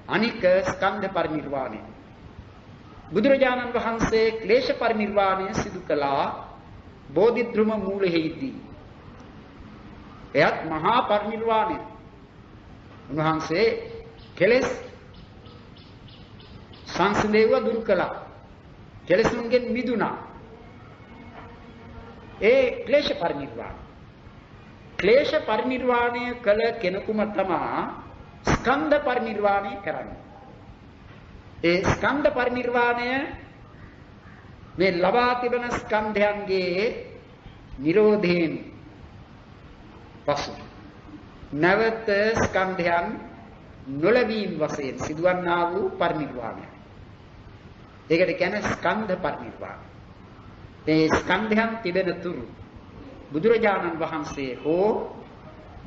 අනික ස්කන්ධ පරිනිර්වාණය. බුදුරජාණන් වහන්සේ ක්ලේශ පරිනිර්වාණය සිදු කළා බෝධිධ්‍රුම මූලෙහිදී. එයත් මහා පරිනිර්වාණය. උන්වහන්සේ කෙලෙස් සංසිඳේව දුරු කළා. කෙලෙසුන්ගෙන් මිදුණා. ඒ ක්ලේශ පරිනිර්වාණය. ක්ලේශ පරිනිර්වාණය කළ කෙනෙකුම තමා ස්කන්ධ පරිනිර්වාණය කරන්නේ. ඒ ස්කන්ධ පරිනිර්වාණය මේ ලබා තිබෙන ස්කන්ධයන්ගේ නිරෝධයෙන් පසු නැවත ස්කන්ධයන් නොලැබීම වශයෙන් සිදුවන්නා වූ පරිනිර්වාණය. ඒකට කියන්නේ ස්කන්ධ පරිනිර්වාණය. ඒ ස්කන්ධයන් තිබෙන තුරු බුදුරජාණන් වහන්සේ හෝ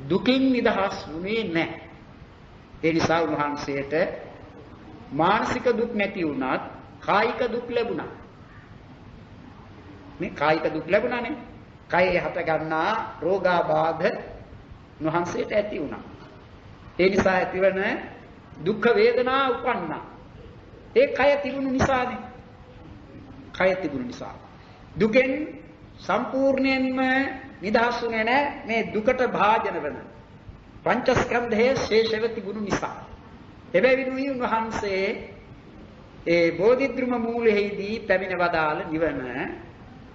දුකින් නිදහස් වුණේ නැහැ. ඒ නිසා උන්වහන්සේට මානසික දුක් නැති වුණත් කායික දුක් ලැබුණා. මේ කායික දුක් ලැබුණානේ. කයේ හට ගන්නා රෝගාබාධ උන්වහන්සේට ඇති වුණා. ඒ නිසා ඇතිවන දුක් වේදනා උපන්නා. ඒ කය තිබුණු නිසානේ. කය තිබුණු නිසා. දුකෙන් සම්පූර්ණයෙන්ම නිදහස් වුණේ නැහැ මේ දුකට භාජන වෙන පංචස්කන්ධයේ ශේෂව තිබුණු නිසා. එබැවිනුයි උන්වහන්සේ ඒ බෝධිධ්‍රුම මූලෙහිදී පැමිණ වදාළ නිවන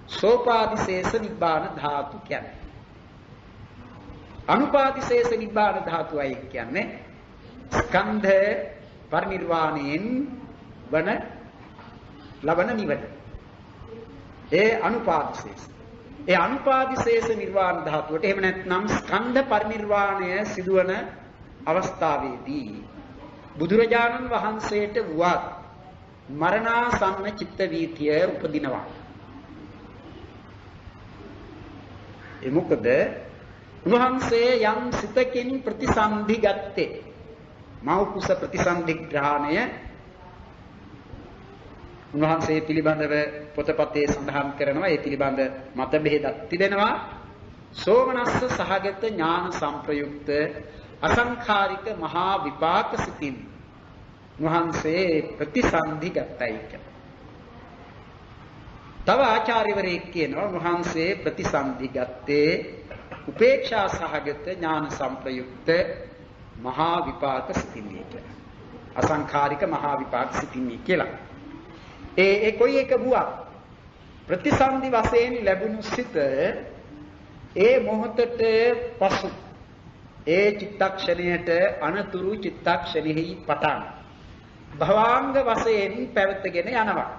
සෝපාදිශේෂ නිබ්බාන ධාතු කියන්නේ. අනුපාදිශේෂ නිබ්බාන ධාතුවයි කියන්නේ ස්කන්ධ පරිනිර්වාණයෙන් වන ලබන නිවන. ඒ අනුපාදිශේෂ. ඒ අනුපාදිශේෂ නිර්වාණ ධාතුවට එහෙම නැත්නම් ස්කන්ධ පරිනිර්වාණය සිදුවන අවස්ථාවේදී බුදුරජාණන් වහන්සේට වුවත් මරණාසන්න චිත්ත වීතිය උපදිනවා. ඒ මොකද උන්වහන්සේ යම් සිතකින් ප්‍රතිසන්ධි ගත්තේ මෞකුස ප්‍රතිසන්ධි ග්‍රහණය උන්වහන්සේ පිළිබඳව පොතපතේ සඳහන් කරනවා. ඒ පිළිබඳ මත බෙහෙදක් තිබෙනවා. සෝමනස්ස සහගත ඥාන සංප්‍රයුක්ත අසංඛාරික මහා විපාක සිතින් උන්වහන්සේ ප්‍රතිසන්ධි ගත්තයි කියලා. තව ආචාර්යවරයෙක් කියනවා උන්වහන්සේ ප්‍රතිසන්ධි ගත්තේ උපේක්ෂා සහගත ඥාන සංප්‍රයුක්ත මහා විපාක සිතින් කියලා. අසංඛාරික මහා විපාක සිතින් කියලා. ඒ කොයි එක වුණත් ප්‍රතිසන්ධි වශයෙන් ලැබුණු සිත ඒ මොහොතට පසු ඒ චිත්තක්ෂණයට අනතුරු චිත්තක්ෂණෙහි පටන් භවාංග වශයෙන් පැවතගෙන යනවා.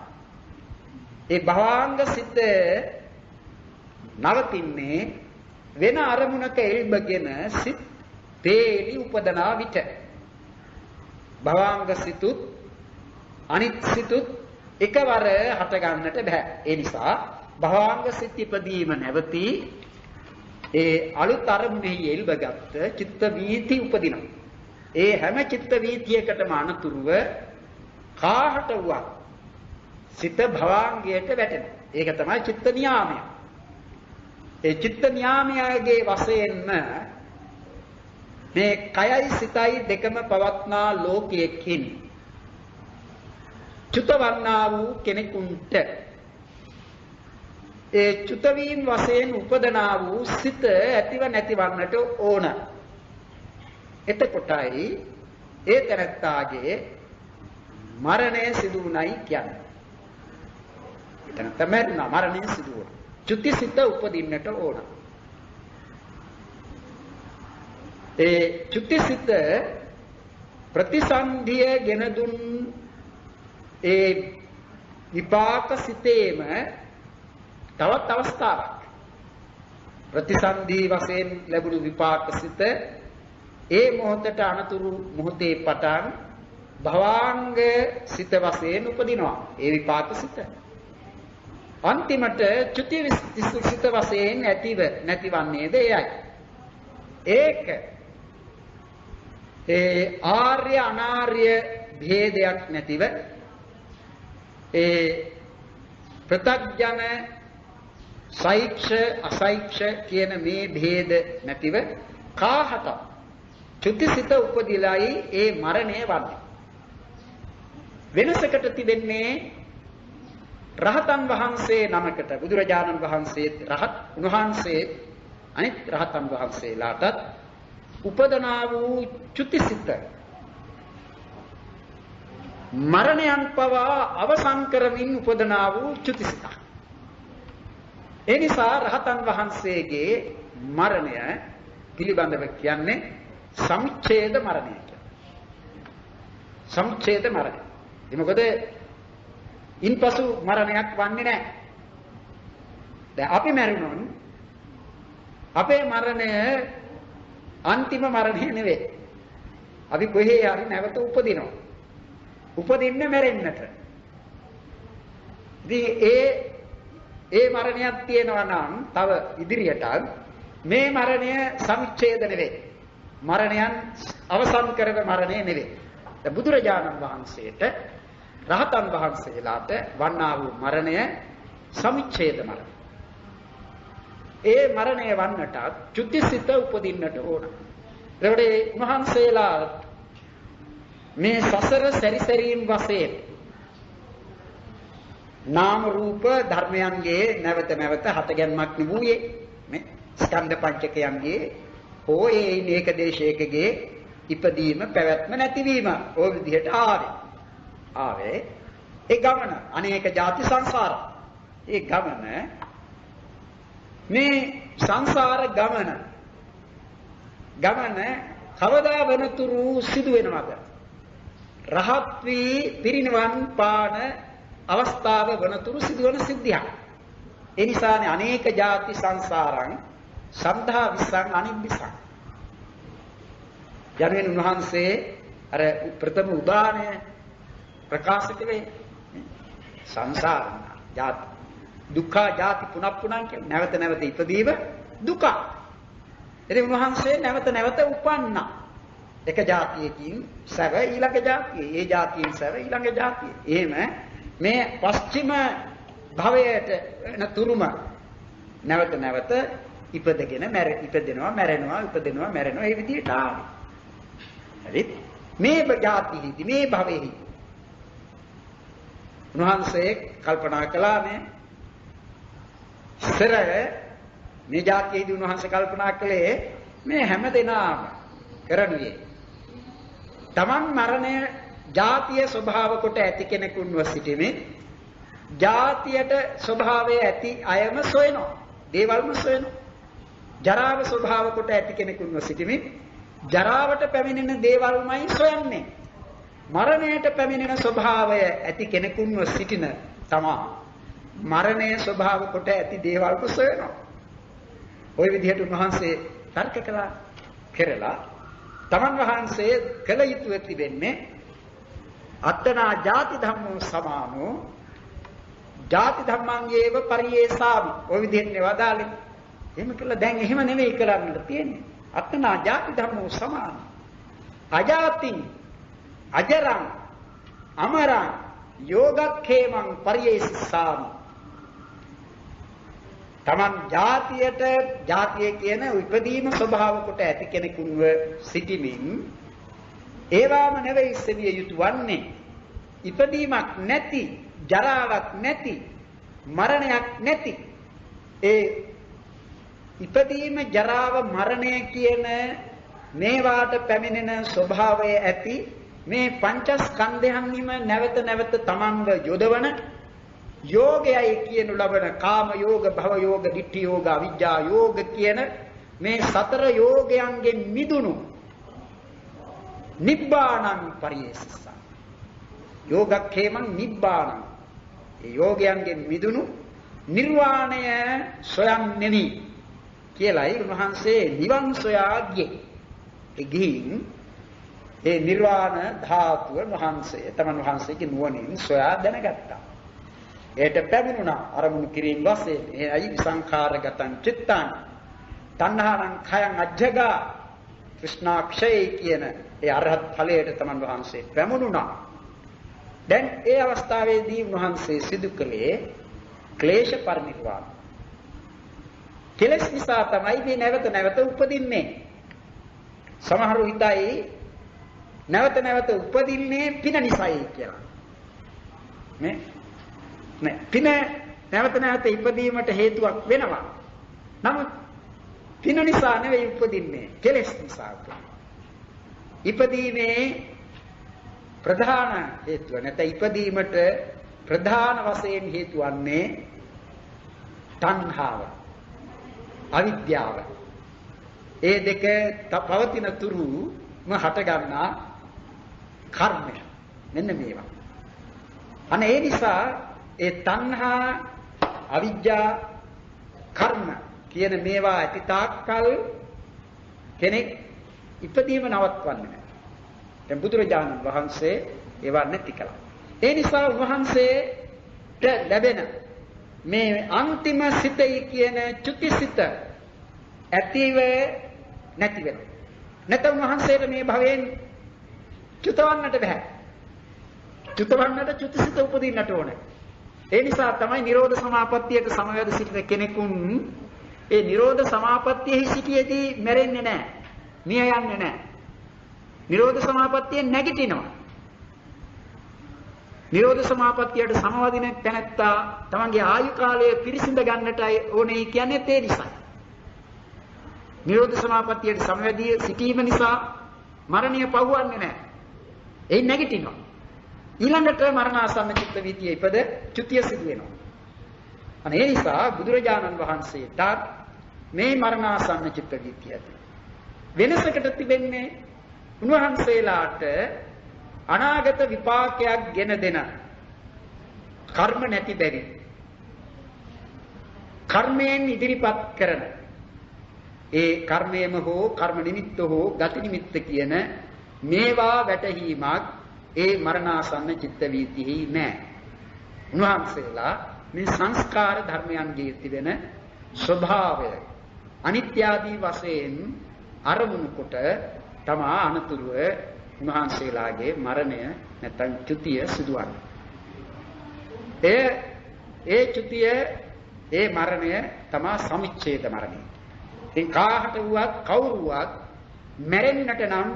ඒ භවාංග සිත නවතින්නේ වෙන අරමුණක එල්බගෙන සිත් තේලි උපදනා විට. භවාංග සිතුත් අනිත් සිතුත් එකවර හට ගන්නට බෑ. ඒ නිසා භවාංග සිත් ඉපදීම නැවති ඒ අලුත් අරමුණෙහි එල්බගත් චිත්ත වීති උපදිනවා. ඒ හැම චිත්ත වීතියකටම අනතුරුව කාහට වුවක් සිත භවාංගයට වැටෙනවා. ඒක තමයි චිත්ත නියාමය. ඒ චිත්ත නියාමයගේ වශයෙන්ම මේ කයයි සිතයි දෙකම පවත්නා ලෝකයකින් චුතවන්නා වූ කෙනෙකුට ඒ චුතවීන් වශයෙන් උපදනා වූ සිත ඇතිව නැතිවන්නට ඕන. එතකොටයි ඒ තැනැත්තාගේ මරණය සිදු වුණයි කියන්නේ. එතන තමයි මරණය සිදු වුණා. චුතිසිත උපදින්නට ඕන. ඒ චුතිසිත ප්‍රතිසන්ධිය ගෙන දුන් ඒ විපාක සිතේම තවත් අවස්ථාවක්. ප්‍රතිසන්ධි වශයෙන් ලැබුණු විපාක සිත ඒ මොහොතට අනතුරු මොහොතේ පටන් භවාංග සිත වශයෙන් උපදිනවා. ඒ විපාක සිත අන්තිමට චුති සිත වශයෙන් ඇතිව නැතිවන්නේද එයයි. ඒක ඒ ආර්ය අනාර්ය භේදයක් නැතිව ඒ ප්‍රත්‍යඥ සෛක්ෂ අසෛක්ෂ කියන මේ භේද නැතිව කාහට චුතිසිත උපදිලායි ඒ මරණය වන්නේ. වෙනසකට තිබෙන්නේ රහතන් වහන්සේ නමකට බුදුරජාණන් වහන්සේ රහත් උන්වහන්සේ අනිත් රහතන් වහන්සේලාටත් උපදනා වූ චුතිසිත මරණයන් පවා අවසන් කරමින් උපදනා වූ චුතිසිත. ඒ නිසා රහතන් වහන්සේගේ මරණය පිළිබඳව කියන්නේ සමුච්ඡේද මරණය කියලා. සමුච්ඡේද මරණය. ඒ මොකද ඉන්පසු මරණයක් වන්නේ නැහැ. දැන් අපි මැරුණොත් අපේ මරණය අන්තිම මරණය නෙවෙයි. අපි කොහේ හරි නැවත උපදිනවා. උපදින්න මැරෙන්නට. ඉතින් ඒ මරණයක් තියෙනවා නම් තව ඉදිරියට මේ මරණය සමුච්ඡේද නෙවෙයි. මරණයන් අවසන් කරන මරණය නෙවෙයි. දැන් බුදුරජාණන් වහන්සේට රහතන් වහන්සේලාට වන්නා වූ මරණය සමුච්ඡේද මරණය. ඒ මරණය වන්නට චුතිසිත උපදින්නට ඕන. ඒකට මහන්සේලා මේ සසර සැරිසැරීම් වශයෙන් නාම රූප ධර්මයන්ගේ නැවත නැවත හටගැන්මක් නිවූයේ මේ ස්කන්ධ පංචකයන්ගේ හෝ ඒක දේශයකගේ ඉපදීම පැවැත්ම නැතිවීම ඕ විදිහට ආවේ ඒ ගමන අනේක ಜಾති සංසාර. ඒ ගමන මේ සංසාර ගමන කවදා වෙනතුරු සිදු වෙනවද? රහත් වී පිරිනිවන් පාන අවස්ථාව වෙනතුරු සිදුවන සිද්ධියක්. ඒ නිසානේ අනේක ಜಾති සංසාරං සම්ධා විසං අනිබ්බිසං. යනුවෙන් උන්වහන්සේ අර ප්‍රථම උදානය ප්‍රකාශ කළේ සංසාර ಜಾති දුක්ඛ ಜಾති පුනප්පුණං කියන නැවත නැවත ඉපදීම දුක. ඉතින් උන්වහන්සේ නැවත නැවත උපන්නා. එක જાතියකින් සැව ඊළඟ જાතිය, ඒ જાතියෙන් සැව ඊළඟ જાතිය. එහෙම මේ පස්චිම භවයට නතුරුම නැවත නැවත ඉපදෙනවා මැරෙනවා ඉපදෙනවා මැරෙනවා මේ විදිහට ආවේ. හරි? මේ જાතිෙහිදී මේ භවෙහි උන්වහන්සේ කල්පනා කළානේ ඉස්සර මේ જાතියේදී උන්වහන්සේ කල්පනා කළේ මේ හැම දෙනාම කරනුයේ තමන් මරණය જાතිය ස්වභාව කොට ඇති කෙනෙකුන්ව සිටීමේ જાතියට ස්වභාවය ඇති අයම සොයනවා දේවල්ම සොයනවා ජරාව ස්වභාව කොට ඇති කෙනෙකුන්ව සිටීමේ ජරාවට පැමිණෙන දේවල්මයි සොයන්නේ මරණයට පැමිණෙන ස්වභාවය ඇති කෙනෙකුන්ව සිටින තමා මරණය ස්වභාව කොට ඇති දේවල්ම සොයනවා. ওই විදිහට උන්වහන්සේ තර්ක කරලා තමන් වහන්සේ කළ යුතුව තිබෙන්නේ අත්තනා ಜಾති ධම්මෝ සමානෝ ජාති ධම්මංගේව පරියේසාමි. ඔය විදිහට වදාළේ. එහෙම කියලා දැන් එහෙම නෙමෙයි කරන්නට තියෙන්නේ. අත්නා ජාති ධම්මෝ සමාන. අජාතින් අජරං අමරං යෝගක්ඛේමං පරියේසාමි. තමන් ජාතිය කියන ඉපදීම ස්වභාව කොට ඇති කෙනෙකුන්ව සිටිමින් ඒවාම නෙවෙයි සෙවිය යුතු වන්නේ. ඉපදීමක් නැති, ජරාවක් නැති, මරණයක් නැති. ඒ ඉපදීම, ජරාව, මරණය කියන මේවාට පැමිණෙන ස්වභාවය ඇති මේ පංචස්කන්ධයන්හිම නැවත නැවත තමන්ව යොදවන යෝගයයි කියනු ලබන කාම යෝග, භව යෝග, ditthi යෝග, අවිජ්ජා යෝග කියන මේ සතර යෝගයන්ගෙන් මිදුණු නිබ්බාණං පරියේසස. යෝගක්ඛේමං නිබ්බාණං. ඒ යෝගයන්ගෙන් මිදුණු නිර්වාණය සොයන්නේනි කියලායි උන්වහන්සේ නිවන් සොයා ගියේ. ඒ ගිහින් ඒ නිර්වාණ ධාතුව වහන්සේ තමන් වහන්සේගේ නුවණින් සොයා දැනගත්තා. ඒට පැමිණුණා අරමුණු කිරීම වශයෙන්. එයි විසංඛාරගතං චිත්තං තණ්හාණං khයං අජ්ජගා කෘෂ්ණාක්ෂේ කියන ඒ අරහත් ඵලයට තමන් වහන්සේ පැමුණුණා. දැන් ඒ අවස්ථාවේදී උන්වහන්සේ සිදු කළේ ක්ලේශ පරිනිර්වාණ. කෙලෙස් නිසා තමයි මේ නැවත නැවත උපදින්නේ. සමහරු හිතයි නැවත නැවත උපදින්නේ පින නිසායි කියලා. නේ පින නැවත නැවත ඉපදීමට හේතුවක් වෙනවා. නමුත් පින නිසා නෙවෙයි උපදින්නේ, කෙලෙස් නිසා. ඉපදීමේ ප්‍රධාන හේතුව නැත්නම් ඉපදීමට ප්‍රධාන වශයෙන් හේතු වන්නේ තණ්හාව, අවිද්‍යාව. ඒ දෙක පවතින තුරුම හට ගන්නා කර්මය. මෙන්න මේවා. අනේ ඒ නිසා ඒ තණ්හා, අවිජ්ජා, කර්ම කියන මේවා ඇති තාක්කල් කෙනෙක් ඉපදීම නවත්වන්නේ නැහැ. දැන් බුදුරජාණන් වහන්සේ ඒවා නැති කළා. ඒ නිසා උන්වහන්සේට ලැබෙන මේ අන්තිම සිතයි කියන චුතිසිත ඇතිව නැති වෙනවා. නැත්නම් උන්වහන්සේට මේ භවයෙන් චුතවන්නට බෑ. චුතවන්නට චුතිසිත උපදින්නට ඕනේ. ඒ නිසා තමයි නිරෝධ සමාපත්තියට සමවැද සිටින කෙනෙකුන් ඒ නිරෝධ සමාපත්තියෙහි සිටියේදී මැරෙන්නේ නැහැ. මිය යන්නේ නැහැ. නිරෝධ සමාපත්තියෙන් නැගිටිනවා. නිරෝධ සමාපත්තියට සමවදින තැනැත්තා තමන්ගේ ආයු කාලය පිරිසිඳ ගන්නටයි ඕනේ කියන්නේ ඒ නිසා. නිරෝධ සමාපත්තියට සමවැදී සිටීම නිසා මරණය පහුවන්නේ නැහැ. ඒ නැගිටිනවා. ඊළඟට මරණාසන්න චිත්ත වීතිය ඉපද චුතිය සිදු වෙනවා. අනේ ඒ නිසා බුදුරජාණන් වහන්සේට මේ මරණාසන්න චිත්ත වීතිය ඇති. වෙනසකට තිබෙන්නේ උන්වහන්සේලාට අනාගත විපාකයක් ගෙන දෙන කර්ම නැති බැරි. කර්මයෙන් ඉදිරිපත් කරන ඒ කර්මයේම හෝ කර්ම නිමිත්ත හෝ ගති නිමිත්ත කියන මේවා වැටහීමක් ඒ මරණාසන්න චිත්ත වීතිෙහි නැහැ. උන්වහන්සේලා මේ සංස්කාර ධර්මයන්ගේ තිබෙන ස්වභාවය අනිත්‍ය ආදී වශයෙන් අරමුණු කොට තමා අනතුරුව උන්වහන්සේලාගේ මරණය නැත්නම් චුතිය සිදුවන්නේ. ඒ චුතිය, ඒ මරණය තමා සමුච්ඡේද මරණය. ඉතින් කාහට වුවත් කවුරු වුවත් මැරෙන්නට නම්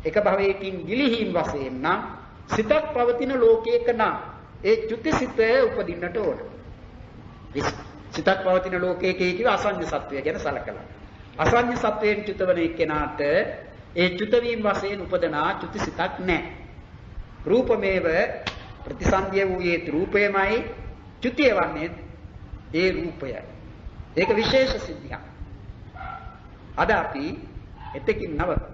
එක භවයකින් ගිලිහීම් වශයෙන් නම් සිතක් පවතින ලෝකයක නම් ඒ චුතිසිත උපදින්නට ඕන. සිතක් පවතින ලෝකයක කියව අසඤ්ඤ සත්වය ගැන සලකලා. අසඤ්ඤ සත්වයෙන් චුතවන එක්කෙනාට ඒ චුත වීම වශයෙන් උපදනා චුතිසිතක් නැහැ. රූපමේව ප්‍රතිසන්දිය වූයේ රූපයමයි, චුතිය වන්නේ ඒ රූපය. ඒක විශේෂ සිද්ධියක්. අද අපි එතකින් නවත්වමු.